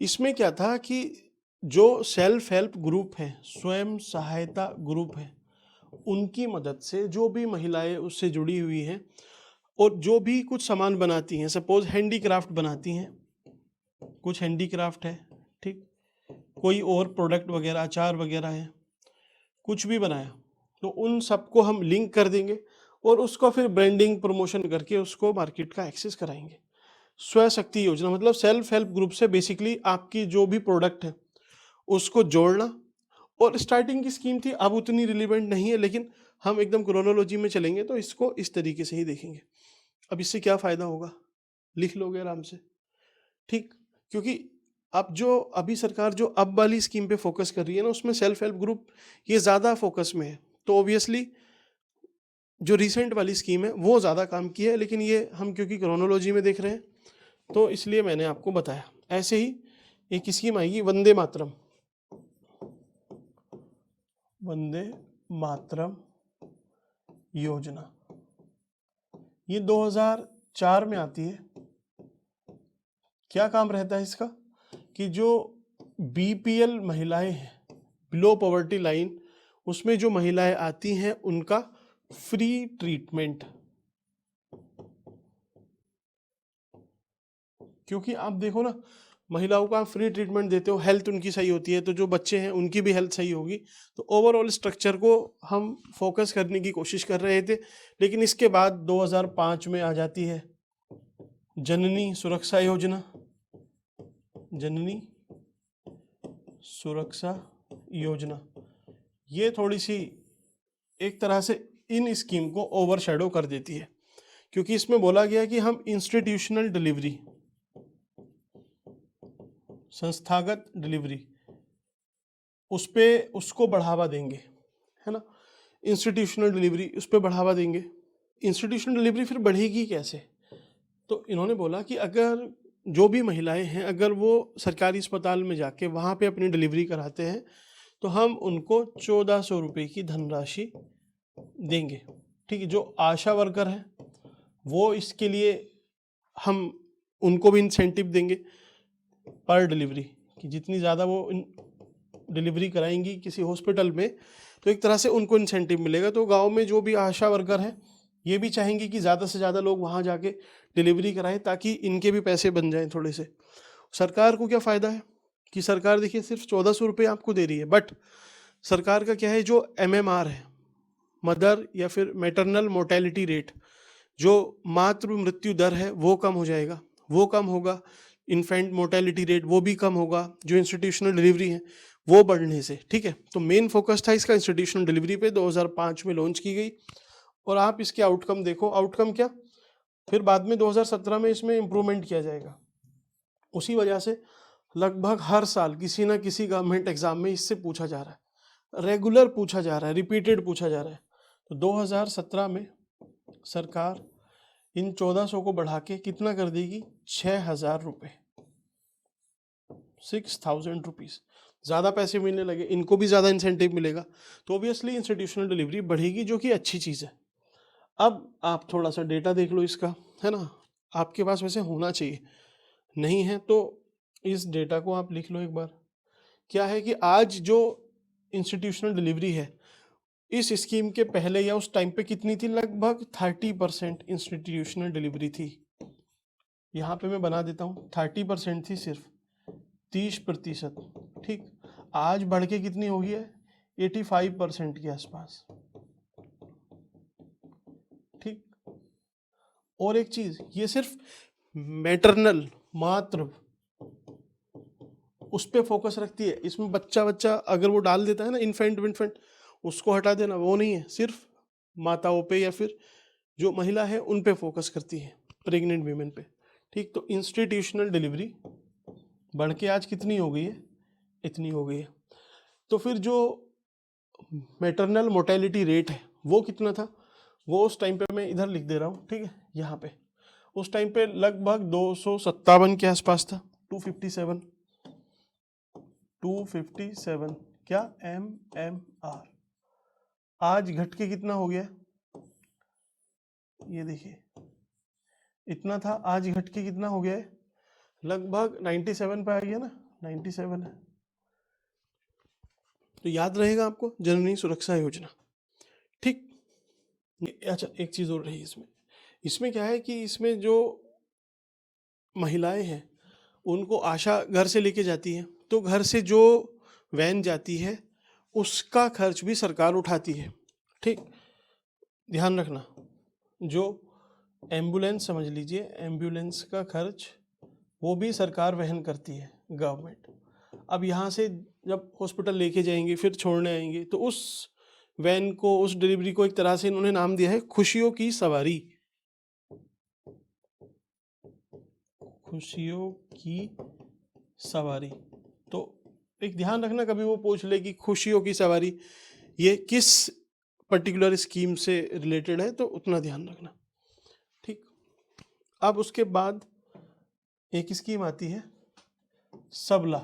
इसमें क्या था कि जो सेल्फ हेल्प ग्रुप है, स्वयं सहायता ग्रुप है, उनकी मदद से जो भी महिलाएं उससे जुड़ी हुई हैं और जो भी कुछ सामान बनाती हैं, सपोज हैंडीक्राफ्ट बनाती हैं, कुछ हैंडीक्राफ्ट है, ठीक, कोई और प्रोडक्ट वगैरह, अचार वगैरह है, कुछ भी बनाया, तो उन सबको हम लिंक कर देंगे और उसको फिर ब्रांडिंग प्रमोशन करके उसको मार्केट का एक्सेस कराएंगे। स्वशक्ति योजना मतलब सेल्फ हेल्प ग्रुप से बेसिकली आपकी जो भी प्रोडक्ट है उसको जोड़ना। और स्टार्टिंग की स्कीम थी, अब उतनी रिलेवेंट नहीं है, लेकिन हम एकदम क्रोनोलॉजी में चलेंगे तो इसको इस तरीके से ही देखेंगे। अब इससे क्या फ़ायदा होगा, लिख लोगे आराम से, ठीक, क्योंकि अब जो अभी सरकार जो अब वाली स्कीम पे फोकस कर रही है ना, उसमें सेल्फ हेल्प ग्रुप ये ज़्यादा फोकस में है, तो ऑब्वियसली जो रिसेंट वाली स्कीम है वो ज़्यादा काम की है, लेकिन ये हम क्योंकि क्रोनोलॉजी में देख रहे हैं तो इसलिए मैंने आपको बताया। ऐसे ही एक स्कीम आएगी वंदे मातरम, वंदे मातरम योजना, ये 2004 में आती है। क्या काम रहता है इसका कि जो बीपीएल महिलाएं हैं, बिलो पॉवर्टी लाइन, उसमें जो महिलाएं आती हैं उनका फ्री ट्रीटमेंट, क्योंकि आप देखो ना, महिलाओं का फ्री ट्रीटमेंट देते हो, हेल्थ उनकी सही होती है, तो जो बच्चे हैं उनकी भी हेल्थ सही होगी। तो ओवरऑल स्ट्रक्चर को हम फोकस करने की कोशिश कर रहे थे, लेकिन इसके बाद 2005 में आ जाती है जननी सुरक्षा योजना, जननी सुरक्षा योजना। ये थोड़ी सी एक तरह से इन स्कीम को ओवरशैडो कर देती है, क्योंकि इसमें बोला गया कि हम इंस्टीट्यूशनल डिलीवरी, संस्थागत डिलीवरी, उस पे उसको बढ़ावा देंगे, है ना, इंस्टीट्यूशनल डिलीवरी उस पर बढ़ावा देंगे। इंस्टीट्यूशनल डिलीवरी फिर बढ़ेगी कैसे, तो इन्होंने बोला कि अगर जो भी महिलाएं हैं अगर वो सरकारी अस्पताल में जाके वहाँ पे अपनी डिलीवरी कराते हैं तो हम उनको 1400 रुपये की धनराशि देंगे, ठीक है। जो आशा वर्कर हैं वो इसके लिए हम उनको भी इंसेंटिव देंगे पर डिलीवरी, कि जितनी ज़्यादा वो डिलीवरी कराएंगी किसी हॉस्पिटल में तो एक तरह से उनको इंसेंटिव मिलेगा। तो गांव में जो भी आशा वर्कर हैं ये भी चाहेंगे कि ज़्यादा से ज़्यादा लोग वहाँ जाके डिलीवरी कराएं ताकि इनके भी पैसे बन जाएं थोड़े से। सरकार को क्या फ़ायदा है कि सरकार देखिए सिर्फ 1400 रुपये आपको दे रही है, बट सरकार का क्या है, जो MMR है, मदर या फिर मैटरनल मोर्टेलिटी रेट, जो मातृ मृत्यु दर है वो कम हो जाएगा, वो कम होगा, इन्फेंट मोर्टेलिटी रेट वो भी कम होगा, जो इंस्टीट्यूशनल डिलीवरी है वो बढ़ने से, ठीक है। तो मेन फोकस था इसका इंस्टीट्यूशनल डिलीवरी पे, 2005 में लॉन्च की गई। और आप इसके आउटकम देखो, आउटकम क्या, फिर बाद में 2017 में इसमें इम्प्रूवमेंट किया जाएगा। उसी वजह से लगभग हर साल किसी ना किसी गवर्नमेंट एग्जाम में इससे पूछा जा रहा है, रेगुलर पूछा जा रहा है, रिपीटेड पूछा जा रहा है। तो 2017 में सरकार इन 1400 को बढ़ा के कितना कर देगी, 6000 रुपये, 6000 रुपीज़, ज़्यादा पैसे मिलने लगे, इनको भी ज़्यादा इंसेंटिव मिलेगा, तो ऑब्वियसली इंस्टीट्यूशनल डिलीवरी बढ़ेगी, जो कि अच्छी चीज़ है। अब आप थोड़ा सा डेटा देख लो इसका, है ना, आपके पास वैसे होना चाहिए, नहीं है तो इस डेटा को आप लिख लो एक बार। क्या है कि आज जो इंस्टीट्यूशनल डिलीवरी है इस स्कीम के पहले या उस टाइम पे कितनी थी, लगभग 30% इंस्टीट्यूशनल डिलीवरी थी। यहाँ पे मैं बना देता हूँ, 30% थी, सिर्फ 30%, ठीक। आज बढ़ के कितनी हो गई है, 85% के आसपास, ठीक। और एक चीज, ये सिर्फ मैटरनल, मातृ, उस पर फोकस रखती है। इसमें बच्चा बच्चा अगर वो डाल देता है ना, इन्फेंट उसको हटा देना, वो नहीं है, सिर्फ माताओं पे या फिर जो महिला है उन पे फोकस करती है, प्रेग्नेंट वीमेन पे, ठीक। तो इंस्टीट्यूशनल डिलीवरी बढ़ के आज कितनी हो गई है, इतनी हो गई है। तो फिर जो मैटरनल मोर्टेलिटी रेट है वो कितना था, वो उस टाइम पे मैं इधर लिख दे रहा हूँ, ठीक है, यहाँ पे उस टाइम पे लगभग 257 के आसपास था, 257 क्या MMR। आज घट के कितना हो गया, ये देखिए, इतना था, आज घट के कितना हो गया है लगभग 97 पे आ गया ना, 97 है, तो याद रहेगा आपको, जननी सुरक्षा योजना। ठीक। अच्छा, एक चीज़ और रही इसमें, इसमें क्या है कि इसमें जो महिलाएं हैं उनको आशा घर से लेके जाती है, तो घर से जो वैन जाती है उसका खर्च भी सरकार उठाती है। ठीक, ध्यान रखना, जो एम्बुलेंस समझ लीजिए, एम्बुलेंस का खर्च वो भी सरकार वहन करती है, गवर्नमेंट। अब यहाँ से जब हॉस्पिटल लेके जाएंगे फिर छोड़ने आएंगे, तो उस वैन को, उस डिलीवरी को एक तरह से इन्होंने नाम दिया है खुशियों की सवारी। खुशियों की सवारी। तो एक ध्यान रखना, कभी वो पूछ ले कि खुशियों की सवारी ये किस पर्टिकुलर स्कीम से रिलेटेड है, तो उतना ध्यान रखना। ठीक। अब उसके बाद एक स्कीम आती है सबला।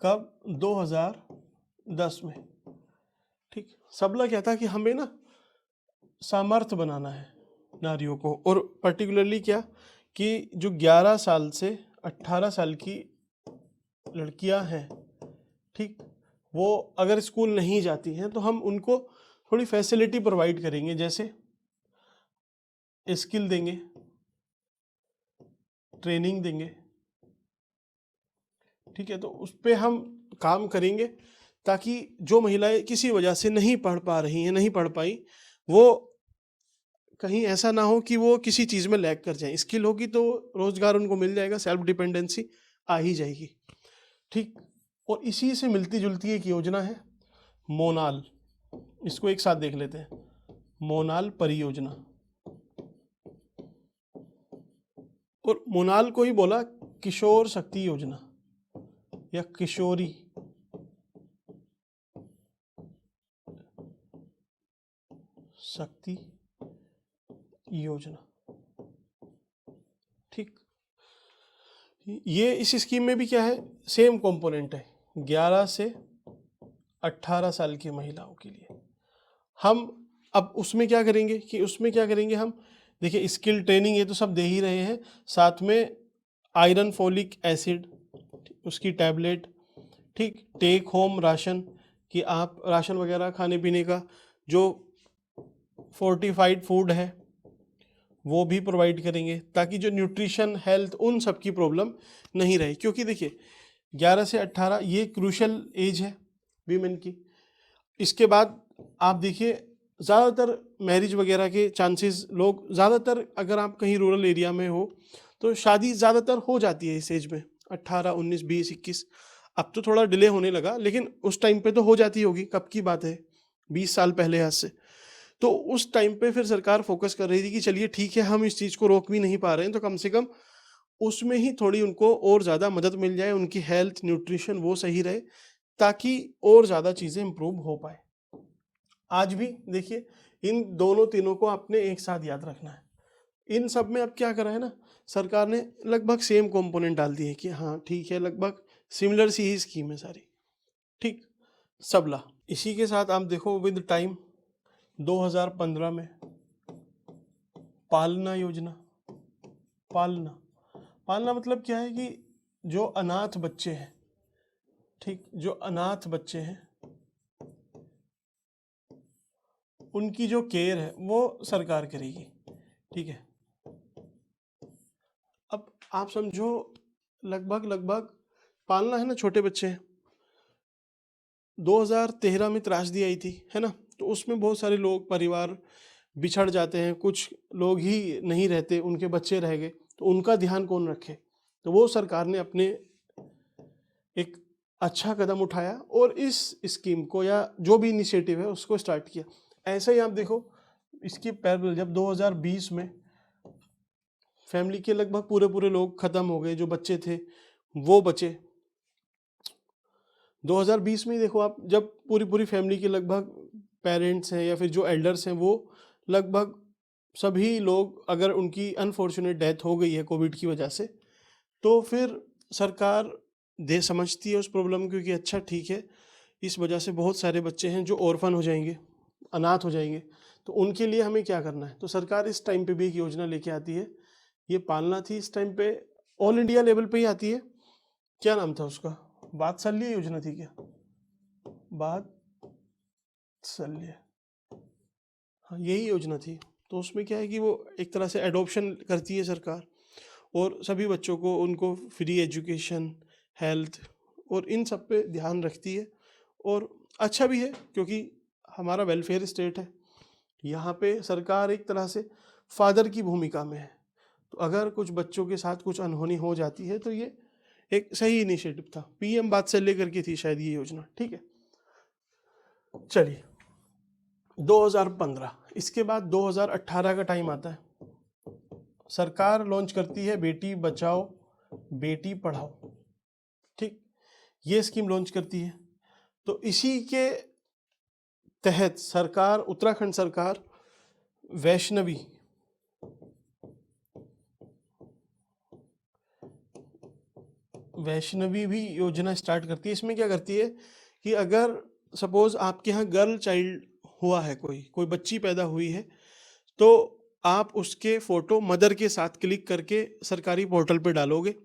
कब? 2010 में। ठीक। सबला क्या था कि हमें ना सामर्थ्य बनाना है नारियों को, और पर्टिकुलरली क्या कि जो 11 साल से 18 साल की लड़कियां हैं, ठीक, वो अगर स्कूल नहीं जाती हैं तो हम उनको थोड़ी फैसिलिटी प्रोवाइड करेंगे, जैसे स्किल देंगे, ट्रेनिंग देंगे। ठीक है, तो उस पर हम काम करेंगे ताकि जो महिलाएं किसी वजह से नहीं पढ़ पा रही हैं, नहीं पढ़ पाई, वो कहीं ऐसा ना हो कि वो किसी चीज़ में लैग कर जाए। स्किल होगी तो रोजगार उनको मिल जाएगा, सेल्फ डिपेंडेंसी आ ही जाएगी। ठीक। और इसी से मिलती जुलती एक योजना है मोनाल, इसको एक साथ देख लेते हैं, मोनाल परियोजना। और मोनाल को ही बोला किशोर शक्ति योजना या किशोरी शक्ति योजना। ठीक। ये इस स्कीम में भी क्या है, सेम कंपोनेंट है, 11 से 18 साल की महिलाओं के लिए। हम अब उसमें क्या करेंगे कि उसमें क्या करेंगे हम, देखिए स्किल ट्रेनिंग ये तो सब दे ही रहे हैं, साथ में आयरन फोलिक एसिड उसकी टैबलेट। ठीक। टेक होम राशन, कि आप राशन वगैरह खाने पीने का जो फोर्टिफाइड फूड है वो भी प्रोवाइड करेंगे, ताकि जो न्यूट्रिशन, हेल्थ, उन सब की प्रॉब्लम नहीं रहे। क्योंकि देखिए 11 से 18 ये क्रूशल एज है वीमेन की। इसके बाद आप देखिए ज़्यादातर मैरिज वगैरह के चांसेस, लोग ज़्यादातर, अगर आप कहीं रूरल एरिया में हो तो शादी ज़्यादातर हो जाती है इस एज में, 18, 19, 20, 21। अब तो थोड़ा डिले होने लगा, लेकिन उस टाइम पे तो हो जाती होगी। कब की बात है? 20 साल पहले आज से। तो उस टाइम पे फिर सरकार फोकस कर रही थी कि चलिए ठीक है, हम इस चीज़ को रोक भी नहीं पा रहे हैं, तो कम से कम उसमें ही थोड़ी उनको और ज़्यादा मदद मिल जाए, उनकी हेल्थ, न्यूट्रिशन वो सही रहे, ताकि और ज़्यादा चीज़ें इंप्रूव हो पाए। आज भी देखिए इन दोनों तीनों को आपने एक साथ याद रखना है। इन सब में अब क्या करा है ना, सरकार ने लगभग सेम कंपोनेंट डाल दिए कि हाँ ठीक है, लगभग सिमिलर सी ही स्कीम है सारी। ठीक। सबला। इसी के साथ आप देखो विद टाइम 2015 में पालना योजना। पालना, पालना मतलब क्या है कि जो अनाथ बच्चे हैं, ठीक, जो अनाथ बच्चे हैं उनकी जो केयर है वो सरकार करेगी। ठीक है। अब आप समझो लगभग लगभग पालना है ना, छोटे बच्चे हैं, 2013 में त्रासदी आई थी, है ना, तो उसमें बहुत सारे लोग, परिवार बिछड़ जाते हैं, कुछ लोग ही नहीं रहते, उनके बच्चे रह गए, तो उनका ध्यान कौन रखे? तो वो सरकार ने अपने एक अच्छा कदम उठाया और इस स्कीम को, या जो भी इनिशिएटिव है उसको स्टार्ट किया। ऐसे ही आप देखो इसकी पैरेलल जब 2020 में फैमिली के लगभग पूरे पूरे लोग खत्म हो गए, जो बच्चे थे वो बचे। 2020 में ही देखो आप, जब पूरी पूरी फैमिली के लगभग पेरेंट्स हैं या फिर जो एल्डर्स हैं वो लगभग सभी लोग, अगर उनकी अनफॉर्चुनेट डेथ हो गई है कोविड की वजह से, तो फिर सरकार दे समझती है उस प्रॉब्लम को कि अच्छा ठीक है, इस वजह से बहुत सारे बच्चे हैं जो ऑर्फन हो जाएंगे, अनाथ हो जाएंगे, तो उनके लिए हमें क्या करना है। तो सरकार इस टाइम पे भी एक योजना लेके आती है, ये पालना थी इस टाइम पे, ऑल इंडिया लेवल पे ही आती है। क्या नाम था उसका? वात्सल्य योजना थी क्या? वात्सल्य, हाँ यही योजना थी। तो उसमें क्या है कि वो एक तरह से एडॉप्शन करती है सरकार, और सभी बच्चों को उनको फ्री एजुकेशन, हेल्थ और इन सब पे ध्यान रखती है। और अच्छा भी है, क्योंकि हमारा वेलफेयर स्टेट है, यहाँ पे सरकार एक तरह से फादर की भूमिका में है। तो अगर कुछ बच्चों के साथ कुछ अनहोनी हो जाती है तो ये एक सही इनिशिएटिव था। पीएम वात्सल्य करके थी शायद ये योजना, ठीक है। चलिए 2015, इसके बाद 2018 का टाइम आता है। सरकार लॉन्च करती है बेटी बचाओ बेटी पढ़ाओ, ठीक, ये स्कीम लॉन्च करती है। तो इसी के तहत सरकार, उत्तराखंड सरकार वैष्णवी भी योजना स्टार्ट करती है। इसमें क्या करती है कि अगर सपोज आपके यहाँ गर्ल चाइल्ड हुआ है, कोई बच्ची पैदा हुई है, तो आप उसके फोटो मदर के साथ क्लिक करके सरकारी पोर्टल पे डालोगे,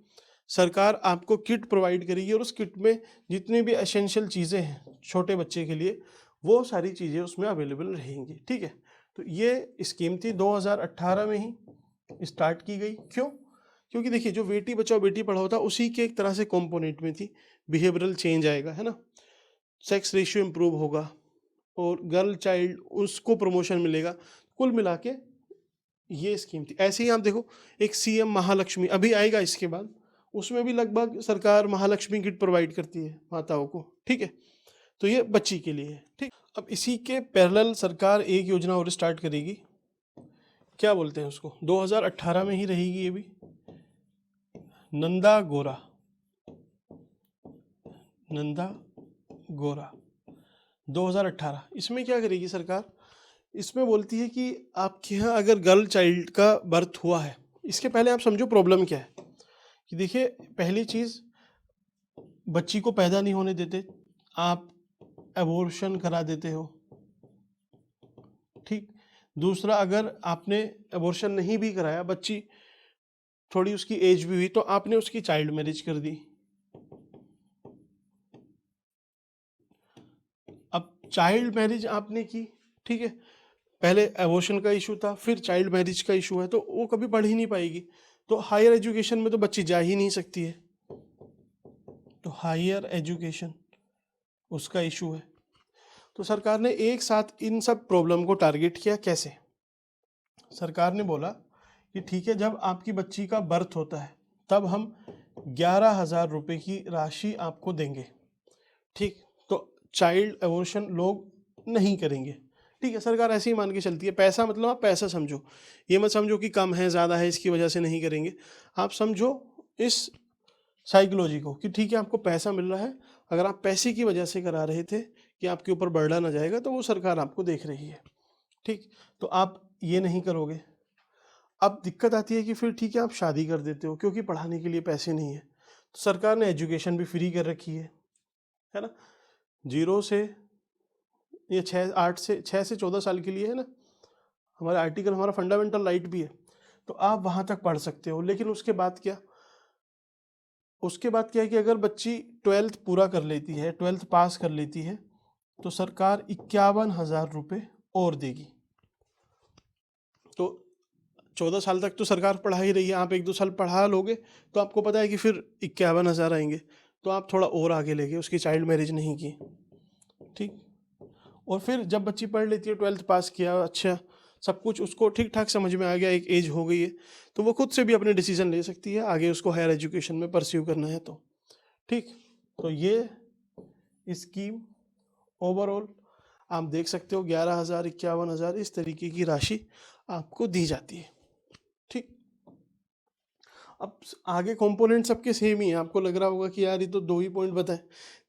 सरकार आपको किट प्रोवाइड करेगी, और उस किट में जितनी भी एसेंशियल चीज़ें हैं छोटे बच्चे के लिए, वो सारी चीज़ें उसमें अवेलेबल रहेंगी, ठीक है। तो ये स्कीम थी 2018 में ही स्टार्ट की गई। क्यों? क्योंकि देखिए जो बेटी बचाओ बेटी पढ़ाओ था, उसी के एक तरह से कंपोनेंट में थी, बिहेवियरल चेंज आएगा, है ना, सेक्स रेशियो इम्प्रूव होगा, और गर्ल चाइल्ड उसको प्रमोशन मिलेगा। कुल मिला के ये स्कीम थी। ऐसे ही आप देखो एक सीएम महालक्ष्मी अभी आएगा इसके बाद, उसमें भी लगभग सरकार महालक्ष्मी किट प्रोवाइड करती है माताओं को, ठीक है। तो ये बच्ची के लिए है, ठीक। अब इसी के पैरेलल सरकार एक योजना और स्टार्ट करेगी, क्या बोलते हैं उसको, 2018 में ही रहेगी ये भी, नंदा गोरा 2018। इसमें क्या करेगी सरकार? इसमें बोलती है कि आपके यहाँ अगर गर्ल चाइल्ड का बर्थ हुआ है, इसके पहले आप समझो प्रॉब्लम क्या है। कि देखिए पहली चीज़, बच्ची को पैदा नहीं होने देते, आप एबॉर्शन करा देते हो, ठीक। दूसरा, अगर आपने एबॉर्शन नहीं भी कराया, बच्ची थोड़ी उसकी एज भी हुई, तो आपने उसकी चाइल्ड मैरिज कर दी। अब चाइल्ड मैरिज आपने की, ठीक है, पहले एबॉर्शन का इशू था, फिर चाइल्ड मैरिज का इशू है, तो वो कभी बढ़ ही नहीं पाएगी। तो हायर एजुकेशन में तो बच्ची जा ही नहीं सकती है, तो हायर एजुकेशन उसका इशू है। तो सरकार ने एक साथ इन सब प्रॉब्लम को टारगेट किया। कैसे? सरकार ने बोला कि ठीक है, जब आपकी बच्ची का बर्थ होता है तब हम 11,000 रुपये की राशि आपको देंगे, ठीक। तो चाइल्ड एबॉर्शन लोग नहीं करेंगे, ठीक है। सरकार ऐसे ही मान के चलती है। पैसा मतलब आप पैसा समझो, ये मत समझो कि कम है ज़्यादा है इसकी वजह से नहीं करेंगे। आप समझो इस साइकोलॉजी को कि ठीक है आपको पैसा मिल रहा है, अगर आप पैसे की वजह से करा रहे थे कि आपके ऊपर बर्डन आ जाएगा, तो वो सरकार आपको देख रही है, ठीक। तो आप ये नहीं करोगे। अब दिक्कत आती है कि फिर ठीक है आप शादी कर देते हो क्योंकि पढ़ाने के लिए पैसे नहीं है, तो सरकार ने एजुकेशन भी फ्री कर रखी है ना। 0 से ये 6 से 14 साल के लिए है ना, हमारा आर्टिकल, हमारा फंडामेंटल राइट भी है, तो आप वहाँ तक पढ़ सकते हो। लेकिन उसके बाद क्या, है कि अगर बच्ची 12th पूरा कर लेती है, 12th पास कर लेती है, तो सरकार 51,000 रुपये और देगी। तो 14 साल तक तो सरकार पढ़ा ही रही है, आप 1-2 साल पढ़ा लोगे तो आपको पता है कि फिर 51,000 आएंगे, तो आप थोड़ा और आगे ले गए, उसकी चाइल्ड मैरिज नहीं की, ठीक। और फिर जब बच्ची पढ़ लेती है, 12th पास किया, अच्छा सब कुछ उसको ठीक ठाक समझ में आ गया, एक एज हो गई है, तो वो खुद से भी अपने डिसीजन ले सकती है आगे उसको हायर एजुकेशन में परस्यू करना है तो, ठीक। तो ये स्कीम ओवरऑल आप देख सकते हो 11,000, 51,000 इस तरीके की राशि आपको दी जाती है, ठीक। अब आगे कंपोनेंट सबके सेम ही है। आपको लग रहा होगा कि यार ये तो 2 ही पॉइंट बताए,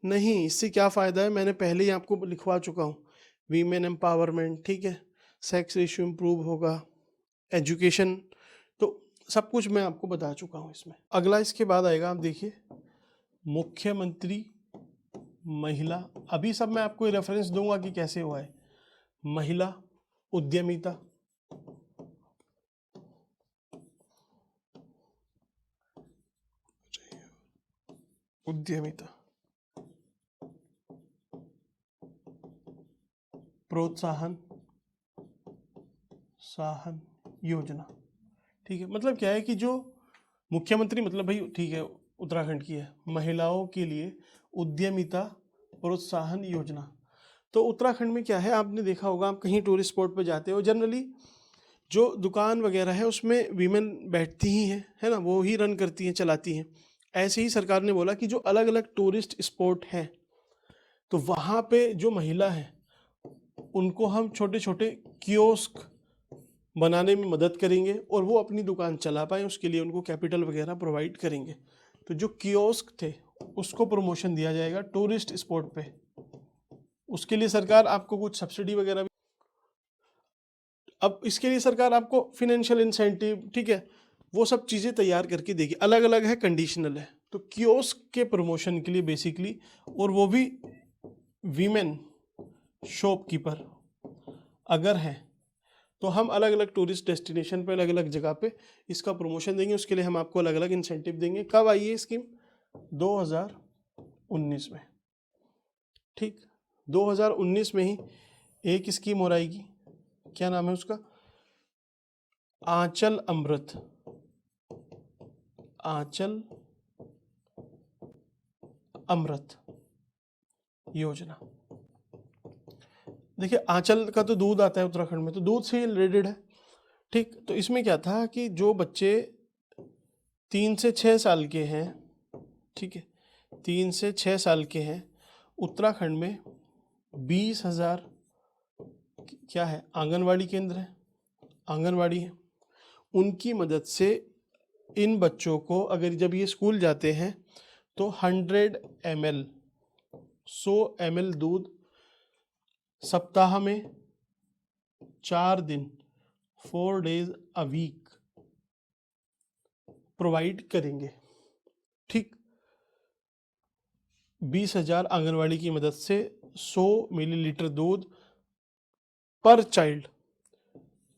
नहीं, इससे क्या फ़ायदा है, मैंने पहले ही आपको लिखवा चुका हूँ। वीमेन एम्पावरमेंट, ठीक है, सेक्स रेशियो इम्प्रूव होगा, एजुकेशन, तो सब कुछ मैं आपको बता चुका हूँ इसमें। अगला इसके बाद आएगा, आप देखिए, मुख्यमंत्री महिला, अभी सब मैं आपको रेफरेंस दूंगा कि कैसे हुआ है। महिला उद्यमिता, उद्यमिता प्रोत्साहन योजना। ठीक है, मतलब क्या है कि जो मुख्यमंत्री, मतलब भाई ठीक है उत्तराखंड की है, महिलाओं के लिए उद्यमिता प्रोत्साहन योजना। तो उत्तराखंड में क्या है, आपने देखा होगा, आप कहीं टूरिस्ट स्पॉट पर जाते हो, जनरली जो दुकान वगैरह है उसमें वीमेन बैठती ही हैं, है ना, वो ही रन करती हैं, चलाती हैं। ऐसे ही सरकार ने बोला कि जो अलग अलग टूरिस्ट स्पॉट हैं, तो वहाँ पे जो महिला हैं उनको हम छोटे छोटे कियोस्क बनाने में मदद करेंगे और वो अपनी दुकान चला पाएँ, उसके लिए उनको कैपिटल वगैरह प्रोवाइड करेंगे। तो जो कियोस्क थे उसको प्रमोशन दिया जाएगा टूरिस्ट स्पॉट पे, उसके लिए सरकार आपको कुछ सब्सिडी वगैरह भी, अब इसके लिए सरकार आपको फिनेंशियल इंसेंटिव, ठीक है, वो सब चीज़ें तैयार करके देगी, अलग अलग है, कंडीशनल है। तो कियोस्क के प्रमोशन के लिए बेसिकली, और वो भी वीमेन शॉपकीपर अगर है, तो हम अलग अलग टूरिस्ट डेस्टिनेशन पे, अलग अलग जगह पे इसका प्रमोशन देंगे, उसके लिए हम आपको अलग अलग इंसेंटिव देंगे। कब आई है स्कीम? 2019 में। ठीक, 2019 में ही एक स्कीम और आएगी, क्या नाम है उसका? आंचल अमृत, आंचल अमृत योजना। देखिए आंचल का तो दूध आता है उत्तराखंड में, तो दूध से रिलेटेड है। ठीक, तो इसमें क्या था कि जो बच्चे 3 से 6 साल के हैं, ठीक है, 3 से 6 साल के हैं, उत्तराखंड में 20,000 क्या है, आंगनवाड़ी केंद्र है, आंगनवाड़ी है, उनकी मदद से इन बच्चों को, अगर जब ये स्कूल जाते हैं तो 100 ml 100 ml दूध सप्ताह में 4 दिन 4 days अ वीक प्रोवाइड करेंगे। ठीक, 20,000 आंगनवाड़ी की मदद से 100 मिलीलीटर दूध पर चाइल्ड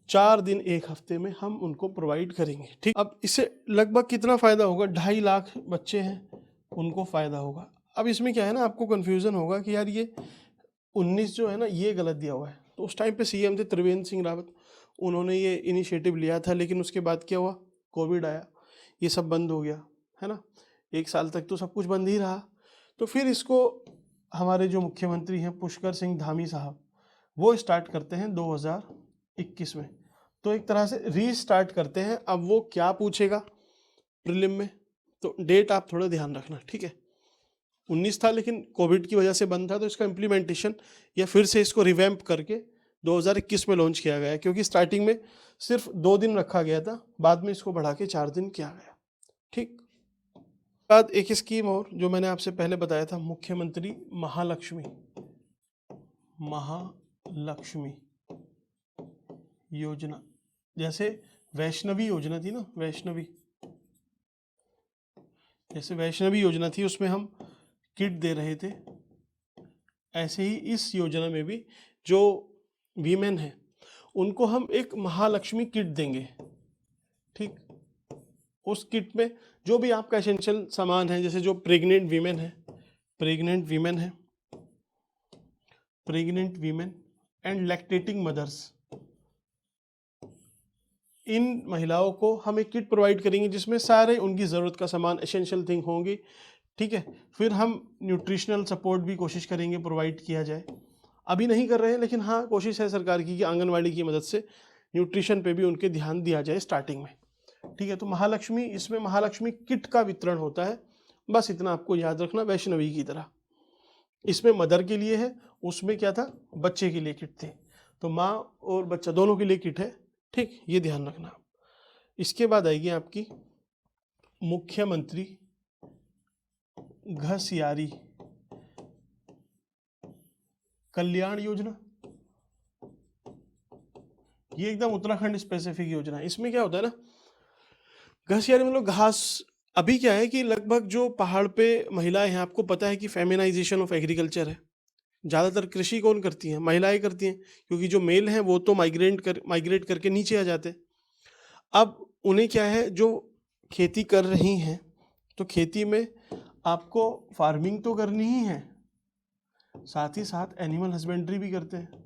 4 दिन एक हफ्ते में हम उनको प्रोवाइड करेंगे। ठीक, अब इससे लगभग कितना फ़ायदा होगा? 2.5 लाख बच्चे हैं, उनको फ़ायदा होगा। अब इसमें क्या है ना, आपको कन्फ्यूज़न होगा कि यार ये 19 जो है ना, ये गलत दिया हुआ है। तो उस टाइम पे सीएम थे त्रिवेंद्र सिंह रावत, उन्होंने ये इनिशिएटिव लिया था, लेकिन उसके बाद क्या हुआ, कोविड आया, ये सब बंद हो गया, है ना, 1 साल तक तो सब कुछ बंद ही रहा। तो फिर इसको हमारे जो मुख्यमंत्री हैं पुष्कर सिंह धामी साहब, वो स्टार्ट करते हैं 2021 में। तो एक तरह से रीस्टार्ट करते हैं। अब वो क्या पूछेगा प्रीलिम में, तो डेट आप थोड़ा ध्यान रखना, ठीक है। 19 था लेकिन कोविड की वजह से बंद था, तो इसका इम्प्लीमेंटेशन या फिर से इसको रिवैम्प करके 2021 में लॉन्च किया गया, क्योंकि स्टार्टिंग में सिर्फ 2 दिन रखा गया था, बाद में इसको बढ़ा के 4 दिन किया गया। ठीक, बाद एक स्कीम और जो मैंने आपसे पहले बताया था, मुख्यमंत्री महालक्ष्मी, महालक्ष्मी योजना। जैसे वैष्णवी योजना थी ना, वैष्णवी, जैसे वैष्णवी योजना थी उसमें हम किट दे रहे थे, ऐसे ही इस योजना में भी जो वीमेन है उनको हम एक महालक्ष्मी किट देंगे। ठीक, उस किट में जो भी आपका एसेंशियल सामान है, जैसे जो प्रेग्नेंट वीमेन है, प्रेग्नेंट वीमेन है, pregnant women and lactating mothers, इन महिलाओं को हम एक किट प्रोवाइड करेंगे जिसमें सारे उनकी ज़रूरत का सामान, एसेंशियल थिंग होंगी। ठीक है, फिर हम न्यूट्रिशनल सपोर्ट भी कोशिश करेंगे प्रोवाइड किया जाए। अभी नहीं कर रहे हैं, लेकिन हाँ कोशिश है सरकार की कि आंगनवाड़ी की मदद से न्यूट्रिशन पे भी उनके ध्यान दिया जाए स्टार्टिंग में। ठीक है, तो महालक्ष्मी, इसमें महालक्ष्मी किट का वितरण होता है, बस इतना आपको याद रखना, वैष्णवी की तरह। इसमें मदर के लिए है, उसमें क्या था, बच्चे के लिए किट थी, तो माँ और बच्चा दोनों के लिए किट है। ठीक, ये ध्यान रखना। इसके बाद आएगी आपकी मुख्यमंत्री घसियारी कल्याण योजना। ये एकदम उत्तराखंड स्पेसिफिक योजना है। इसमें क्या होता है ना, घसियारी मतलब घास। अभी क्या है कि लगभग जो पहाड़ पे महिलाएं हैं, आपको पता है कि फेमिनाइजेशन ऑफ एग्रीकल्चर है, ज़्यादातर कृषि कौन करती हैं, महिलाएं करती हैं, क्योंकि जो मेल हैं वो तो माइग्रेट करके नीचे आ जाते हैं। अब उन्हें क्या है, जो खेती कर रही हैं, तो खेती में आपको फार्मिंग तो करनी ही है, साथ ही साथ एनिमल हस्बेंड्री भी करते हैं।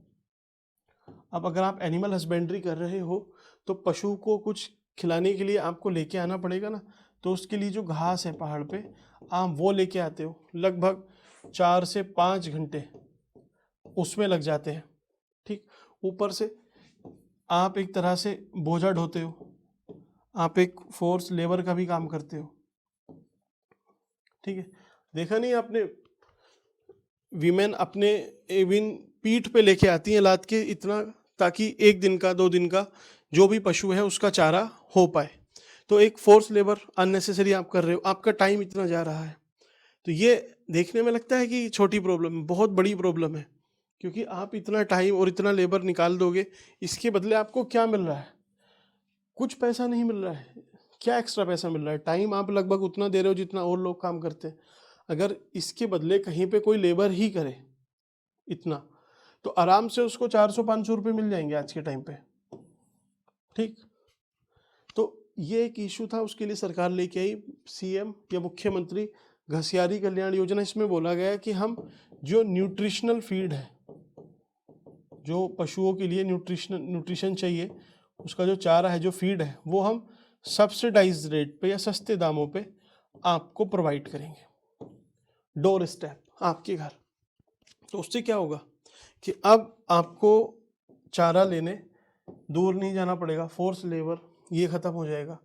अब अगर आप एनिमल हस्बेंड्री कर रहे हो तो पशु को कुछ खिलाने के लिए आपको लेके आना पड़ेगा ना, तो उसके लिए जो घास है पहाड़ पे आप वो लेके आते हो, लगभग 4 से 5 घंटे उसमें लग जाते हैं। ठीक, ऊपर से आप एक तरह से बोझा ढोते हो, आप एक फोर्स लेबर का भी काम करते हो। ठीक है, देखा नहीं आपने, वीमेन अपने इवन पीठ पे लेके आती हैं लाद के इतना, ताकि 1 दिन का 2 दिन का जो भी पशु है उसका चारा हो पाए। तो एक फोर्स लेबर अननेसेसरी आप कर रहे हो, आपका टाइम इतना जा रहा है। तो ये देखने में लगता है कि छोटी प्रॉब्लम है, बहुत बड़ी प्रॉब्लम है, क्योंकि आप इतना टाइम और इतना लेबर निकाल दोगे, इसके बदले आपको क्या मिल रहा है? कुछ पैसा नहीं मिल रहा है। क्या एक्स्ट्रा पैसा मिल रहा है? टाइम आप लगभग उतना दे रहे हो जितना और लोग काम करते हैं। अगर इसके बदले कहीं पे कोई लेबर ही करे इतना, तो आराम से उसको 400-500 रुपये मिल जाएंगे आज के टाइम पे। ठीक, तो ये एक इशू था, उसके लिए सरकार लेके आई सीएम या मुख्यमंत्री घसियारी कल्याण योजना। इसमें बोला गया कि हम जो न्यूट्रिशनल फीड है, जो पशुओं के लिए न्यूट्रिशन चाहिए, उसका जो चारा है, जो फीड है, वो हम सब्सिडाइज रेट पे या सस्ते दामों पे आपको प्रोवाइड करेंगे, डोर स्टेप आपके घर। तो उससे क्या होगा कि अब आपको चारा लेने दूर नहीं जाना पड़ेगा, फोर्स लेबर ये ख़त्म हो जाएगा,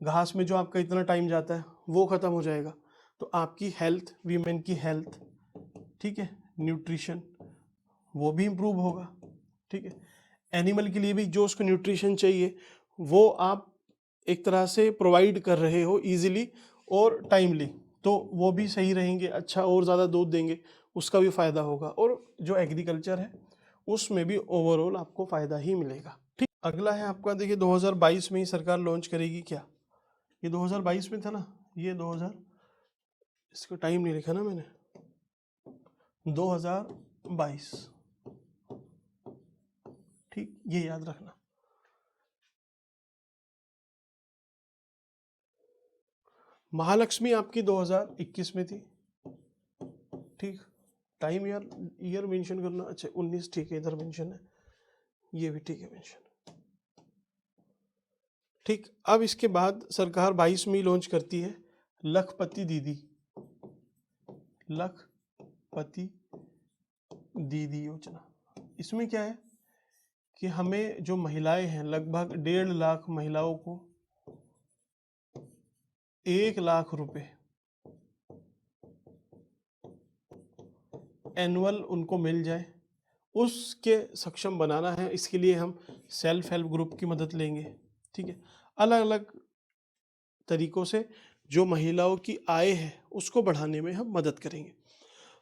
घास में जो आपका इतना टाइम जाता है वो ख़त्म हो जाएगा। तो आपकी हेल्थ, वीमेन की हेल्थ, ठीक है, न्यूट्रिशन वो भी इम्प्रूव होगा। ठीक है, एनिमल के लिए भी जो उसको न्यूट्रिशन चाहिए वो आप एक तरह से प्रोवाइड कर रहे हो इजीली और टाइमली, तो वो भी सही रहेंगे, अच्छा और ज़्यादा दूध देंगे, उसका भी फ़ायदा होगा। और जो एग्रीकल्चर है उसमें भी ओवरऑल आपको फ़ायदा ही मिलेगा। ठीक, अगला है आपका, देखिए 2022 में ही सरकार लॉन्च करेगी क्या? ये 2022 में था ना, ये 2000, इसका टाइम नहीं लिखा ना मैंने, 2022। ठीक, ये याद रखना। महालक्ष्मी आपकी 2021 में थी। ठीक, टाइम यार, ईयर मेंशन करना, अच्छा 19, ठीक है, इधर मेंशन है, ये भी ठीक है मेंशन। ठीक, अब इसके बाद सरकार 22 में ही लॉन्च करती है लखपति दीदी, लखपति दीदी योजना। इसमें क्या है कि हमें जो महिलाएं हैं, लगभग 1.5 लाख महिलाओं को 1 लाख रुपए एनुअल उनको मिल जाए, उसके सक्षम बनाना है। इसके लिए हम सेल्फ हेल्प ग्रुप की मदद लेंगे। ठीक है, अलग अलग तरीकों से जो महिलाओं की आय है उसको बढ़ाने में हम मदद करेंगे।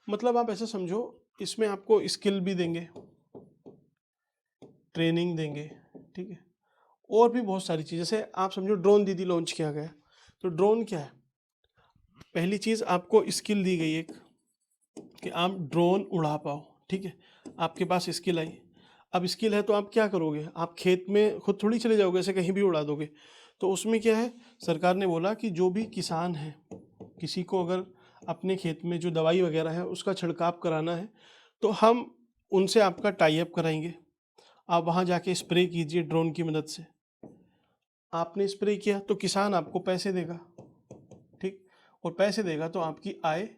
मतलब आप ऐसा समझो, इसमें आपको स्किल भी देंगे, ट्रेनिंग देंगे। ठीक है, और भी बहुत सारी चीज़, जैसे आप समझो ड्रोन दीदी लॉन्च किया गया, तो ड्रोन क्या है? पहली चीज़ आपको स्किल दी गई एक, कि आप ड्रोन उड़ा पाओ। ठीक है, आपके पास स्किल आई। अब स्किल है तो आप क्या करोगे? आप खेत में खुद थोड़ी चले जाओगे, ऐसे कहीं भी उड़ा दोगे। तो उसमें क्या है, सरकार ने बोला कि जो भी किसान है, किसी को अगर अपने खेत में जो दवाई वगैरह है उसका छिड़काव कराना है, तो हम उनसे आपका टाई अप कराएंगे। आप वहाँ जाके स्प्रे कीजिए ड्रोन की मदद से। आपने स्प्रे किया तो किसान आपको पैसे देगा। ठीक, और पैसे देगा तो आपकी आय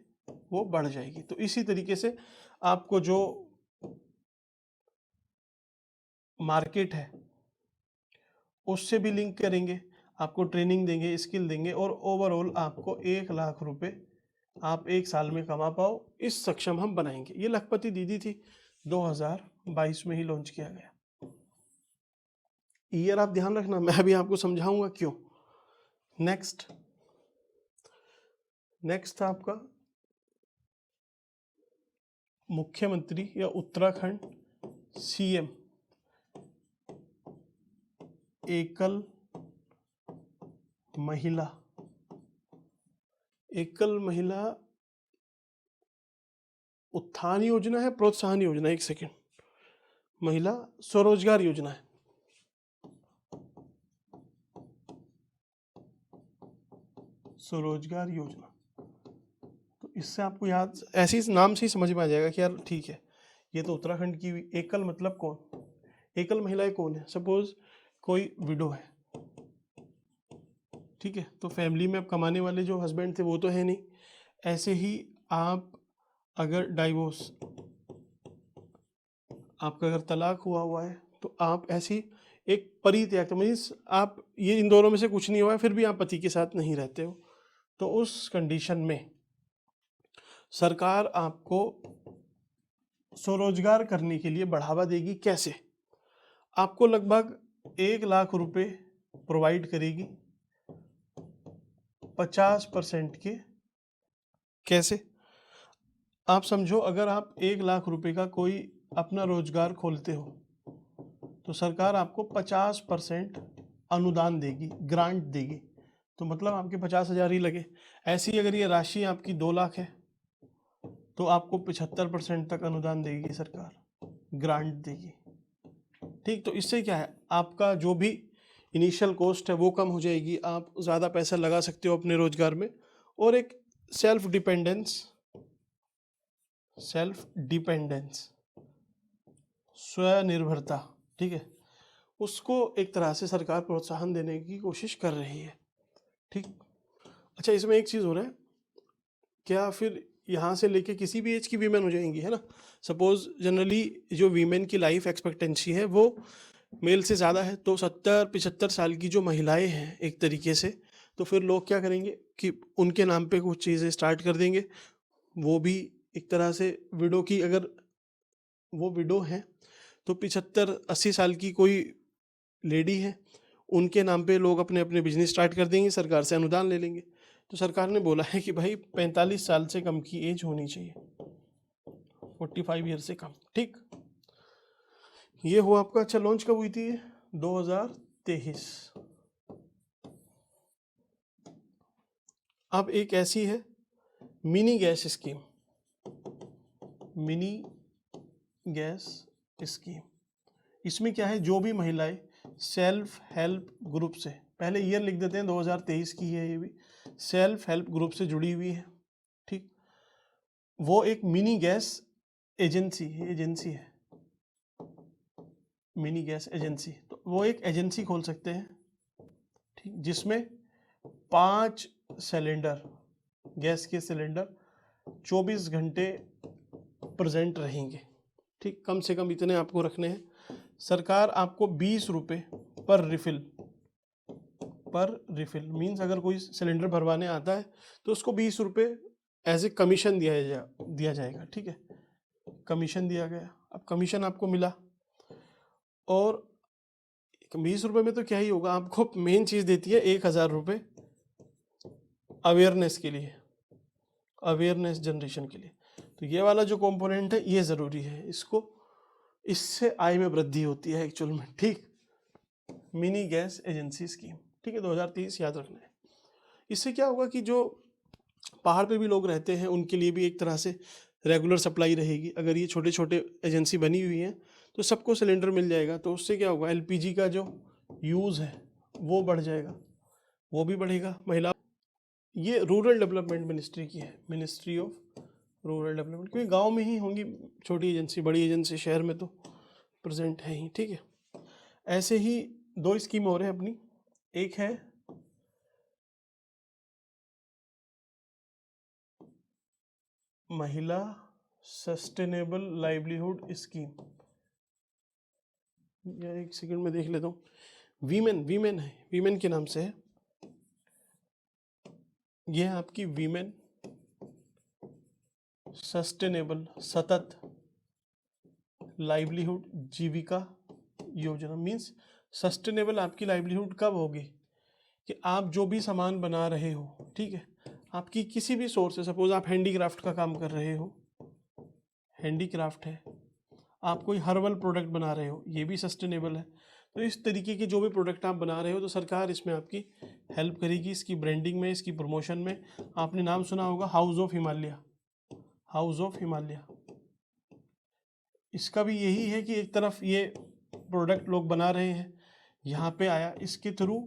वो बढ़ जाएगी। तो इसी तरीके से आपको जो मार्केट है उससे भी लिंक करेंगे, आपको ट्रेनिंग देंगे, स्किल देंगे, और ओवरऑल आपको 1 लाख रुपए आप 1 साल में कमा पाओ, इस सक्षम हम बनाएंगे। ये लखपति दीदी थी, 2022 में ही लॉन्च किया गया। ईयर आप ध्यान रखना, मैं अभी आपको समझाऊंगा क्यों। नेक्स्ट था आपका मुख्यमंत्री या उत्तराखंड सीएम एकल महिला उत्थान योजना है, प्रोत्साहन योजना, एक सेकेंड, महिला स्वरोजगार योजना है। स्वरोजगार योजना, इससे आपको याद ऐसे ही नाम से ही समझ में आ जाएगा कि यार ठीक है, ये तो उत्तराखंड की हुई। एकल मतलब कौन, एकल महिलाएं कौन है? सपोज कोई विडो है, ठीक है, तो फैमिली में अब कमाने वाले जो हस्बैंड थे वो तो है नहीं। ऐसे ही आप अगर डाइवोर्स, आपका अगर तलाक हुआ है तो आप ऐसी एक परित्याग, मीन्स आप ये इन दोनों में से कुछ नहीं हुआ है फिर भी आप पति के साथ नहीं रहते हो, तो उस कंडीशन में सरकार आपको स्वरोजगार करने के लिए बढ़ावा देगी। कैसे? आपको लगभग 1 लाख रुपए प्रोवाइड करेगी 50% के। कैसे? आप समझो, अगर आप 1 लाख रुपए का कोई अपना रोजगार खोलते हो तो सरकार आपको 50% अनुदान देगी, ग्रांट देगी, तो मतलब आपके 50,000 ही लगे। ऐसी ही अगर ये राशि आपकी 2 लाख है तो आपको 75% तक अनुदान देगी सरकार, ग्रांट देगी। ठीक, तो इससे क्या है, आपका जो भी इनिशियल कॉस्ट है वो कम हो जाएगी, आप ज़्यादा पैसा लगा सकते हो अपने रोजगार में, और एक सेल्फ डिपेंडेंस, स्वनिर्भरता, ठीक है, उसको एक तरह से सरकार प्रोत्साहन देने की कोशिश कर रही है। ठीक, अच्छा, इसमें एक चीज़ हो रहा है, क्या फिर यहाँ से लेके किसी भी एज की वीमेन हो जाएंगी, है ना? सपोज जनरली जो वीमेन की लाइफ एक्सपेक्टेंसी है वो मेल से ज़्यादा है, तो 70-75 साल की जो महिलाएं हैं एक तरीके से, तो फिर लोग क्या करेंगे कि उनके नाम पे कुछ चीज़ें स्टार्ट कर देंगे। वो भी एक तरह से विडो की, अगर वो विडो हैं तो 75-80 साल की कोई लेडी है, उनके नाम पे लोग अपने अपने बिजनेस स्टार्ट कर देंगे, सरकार से अनुदान ले लेंगे। तो सरकार ने बोला है कि भाई 45 साल से कम की एज होनी चाहिए, 45 ईयर से कम। ठीक, ये हुआ आपका। अच्छा, लॉन्च कब हुई थी? 2023। अब एक ऐसी है mini gas scheme, mini gas scheme. इसमें क्या है, जो भी महिलाएं सेल्फ हेल्प ग्रुप से, पहले ईयर लिख देते हैं 2023 की है, ये भी सेल्फ हेल्प ग्रुप से जुड़ी हुई है, ठीक, वो एक मिनी गैस एजेंसी है, मिनी गैस एजेंसी, तो वो एक एजेंसी खोल सकते हैं, ठीक, जिसमें 5 सिलेंडर, गैस के सिलेंडर 24 घंटे प्रेजेंट रहेंगे। ठीक, कम से कम इतने आपको रखने हैं। सरकार आपको 20 रुपये पर रिफिल मीन्स अगर कोई सिलेंडर भरवाने आता है तो उसको 20 रुपये एज ए कमीशन दिया जाएगा। ठीक है, कमीशन दिया गया, अब कमीशन आपको मिला, और 20 रुपये में तो क्या ही होगा, आपको मेन चीज़ देती है 1,000 रुपये अवेयरनेस के लिए, अवेयरनेस जनरेशन के लिए। तो ये वाला जो कंपोनेंट है ये ज़रूरी है, इससे आय में वृद्धि होती है एक्चुअल में। ठीक, मिनी गैस एजेंसी स्कीम, ठीक है, 2023 याद रखना है। इससे क्या होगा कि जो पहाड़ पे भी लोग रहते हैं उनके लिए भी एक तरह से रेगुलर सप्लाई रहेगी। अगर ये छोटे छोटे एजेंसी बनी हुई है तो सबको सिलेंडर मिल जाएगा, तो उससे क्या होगा, एलपीजी का जो यूज़ है वो बढ़ जाएगा, वो भी बढ़ेगा। महिला, ये रूरल डेवलपमेंट मिनिस्ट्री की है, मिनिस्ट्री ऑफ रूरल डेवलपमेंट, क्योंकि गांव में ही होंगी छोटी एजेंसी, बड़ी एजेंसी शहर में तो प्रेजेंट है ही। ठीक है, ऐसे ही 2 स्कीम और है अपनी, एक है महिला सस्टेनेबल लाइवलीहुड स्कीम, या एक सेकंड में देख लेता हूँ, वीमेन है, वीमेन के नाम से है, ये है आपकी वीमेन सस्टेनेबल, सतत लाइवलीहुड जीविका योजना। मीन्स सस्टेनेबल आपकी लाइवलीहुड कब होगी कि आप जो भी सामान बना रहे हो, ठीक है, आपकी किसी भी सोर्स से, सपोज आप हैंडीक्राफ्ट का काम कर रहे हो, हैंडीक्राफ्ट है, आप कोई हर्बल प्रोडक्ट बना रहे हो, ये भी सस्टेनेबल है। तो इस तरीके के जो भी प्रोडक्ट आप बना रहे हो तो सरकार इसमें आपकी हेल्प करेगी, इसकी ब्रांडिंग में, इसकी प्रमोशन में। आपने नाम सुना होगा house of Himalaya, house of Himalaya, इसका भी यही है कि एक तरफ ये प्रोडक्ट लोग बना रहे हैं, यहाँ पे आया, इसके थ्रू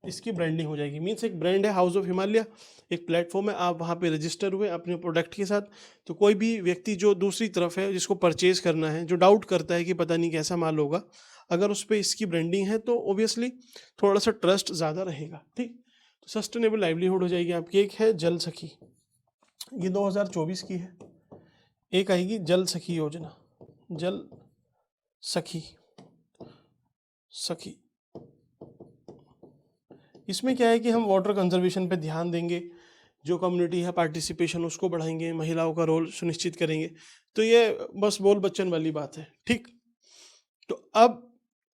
इसकी ब्रांडिंग हो जाएगी। मीन्स एक ब्रांड है हाउस ऑफ हिमालय, एक प्लेटफॉर्म है, आप वहाँ पे रजिस्टर हुए अपने प्रोडक्ट के साथ, तो कोई भी व्यक्ति जो दूसरी तरफ है जिसको परचेज करना है, जो डाउट करता है कि पता नहीं कैसा माल होगा, अगर उस पर इसकी ब्रांडिंग है तो ऑब्वियसली थोड़ा सा ट्रस्ट ज़्यादा रहेगा। ठीक, तो सस्टेनेबल लाइवलीहुड हो जाएगी आपकी। एक है जल सखी, ये 2024 की है। एक आएगी जल सखी योजना, जल सखी सखी। इसमें क्या है कि हम वाटर कंजर्वेशन पे ध्यान देंगे, जो कम्युनिटी है पार्टिसिपेशन उसको बढ़ाएंगे, महिलाओं का रोल सुनिश्चित करेंगे। तो ये बस बोल बच्चन वाली बात है। ठीक, तो अब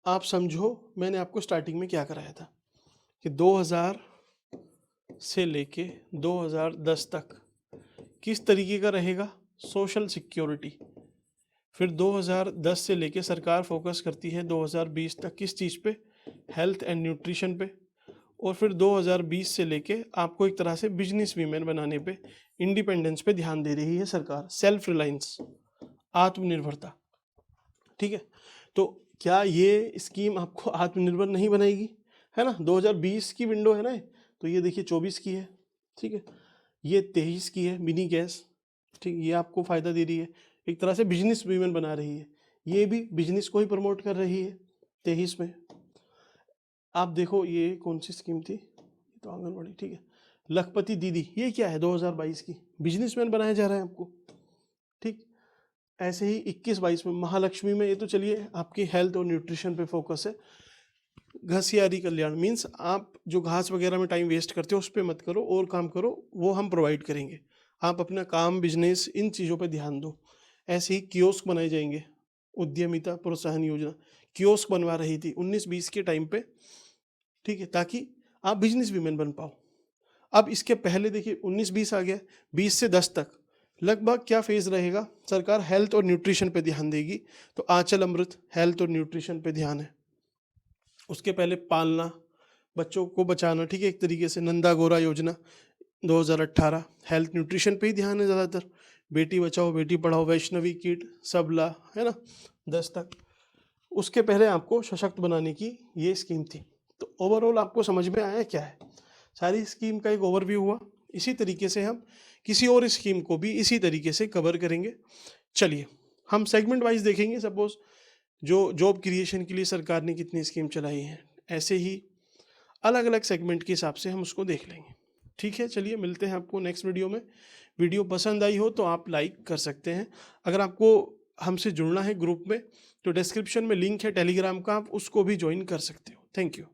आप समझो मैंने आपको स्टार्टिंग में क्या कराया था कि 2000 से लेके 2010 तक किस तरीके का रहेगा सोशल सिक्योरिटी। फिर 2010 से लेके सरकार फोकस करती है 2020 तक किस चीज़ पे, हेल्थ एंड न्यूट्रिशन पे। और फिर 2020 से लेके आपको एक तरह से बिजनेस वीमेन बनाने पे, इंडिपेंडेंस पे ध्यान दे रही है सरकार, सेल्फ रिलायंस, आत्मनिर्भरता। ठीक है, तो क्या ये स्कीम आपको आत्मनिर्भर नहीं बनाएगी, है ना। 2020 की विंडो है ना, तो ये देखिए 24 की है। ठीक है, ये 23 की है मिनी गैस। ठीक, ये आपको फ़ायदा दे रही है, एक तरह से बिजनेस वीमेन बना रही है। ये भी बिजनेस को ही प्रमोट कर रही है 23 में। आप देखो ये कौन सी स्कीम थी, तो आंगनबाड़ी। ठीक है, लखपति दीदी, ये क्या है 2022 की, बिजनेसमैन बनाया जा रहा है आपको। ठीक, ऐसे ही 21-22 में महालक्ष्मी में, ये तो चलिए आपकी हेल्थ और न्यूट्रिशन पे फोकस है। घसियारी कल्याण मीन्स आप जो घास वगैरह में टाइम वेस्ट करते हो उस पर मत करो, और काम करो, वो हम प्रोवाइड करेंगे। आप अपना काम, बिजनेस, इन चीज़ों पे ध्यान दो। ऐसे ही कियोस्क बनाए जाएंगे, उद्यमिता प्रोत्साहन योजना कियोस्क बनवा रही थी 19-20 के टाइम पे। ठीक है, ताकि आप बिजनेस वीमेन बन पाओ। अब इसके पहले देखिए 19-20 आ गया, 20 से 10 तक लगभग क्या फेज रहेगा, सरकार हेल्थ और न्यूट्रिशन पे ध्यान देगी। तो आंचल अमृत हेल्थ और न्यूट्रिशन पे ध्यान है। उसके पहले पालना, बच्चों को बचाना, ठीक है, एक तरीके से नंदा गौरा योजना 2018 हेल्थ न्यूट्रिशन पे ही ध्यान है ज़्यादातर। बेटी बचाओ बेटी पढ़ाओ, वैष्णवी किट, सबला, है ना, 10 तक। उसके पहले आपको सशक्त बनाने की ये स्कीम थी। तो ओवरऑल आपको समझ में आया क्या है, सारी स्कीम का एक ओवरव्यू हुआ। इसी तरीके से हम किसी और स्कीम को भी इसी तरीके से कवर करेंगे। चलिए हम सेगमेंट वाइज देखेंगे। सपोज जो जॉब क्रिएशन के लिए सरकार ने कितनी स्कीम चलाई है, ऐसे ही अलग अलग सेगमेंट के हिसाब से हम उसको देख लेंगे। ठीक है, चलिए मिलते हैं आपको नेक्स्ट वीडियो में। वीडियो पसंद आई हो तो आप लाइक कर सकते हैं। अगर आपको हमसे जुड़ना है ग्रुप में तो डिस्क्रिप्शन में लिंक है टेलीग्राम का, आप उसको भी ज्वाइन कर सकते हो। Thank you.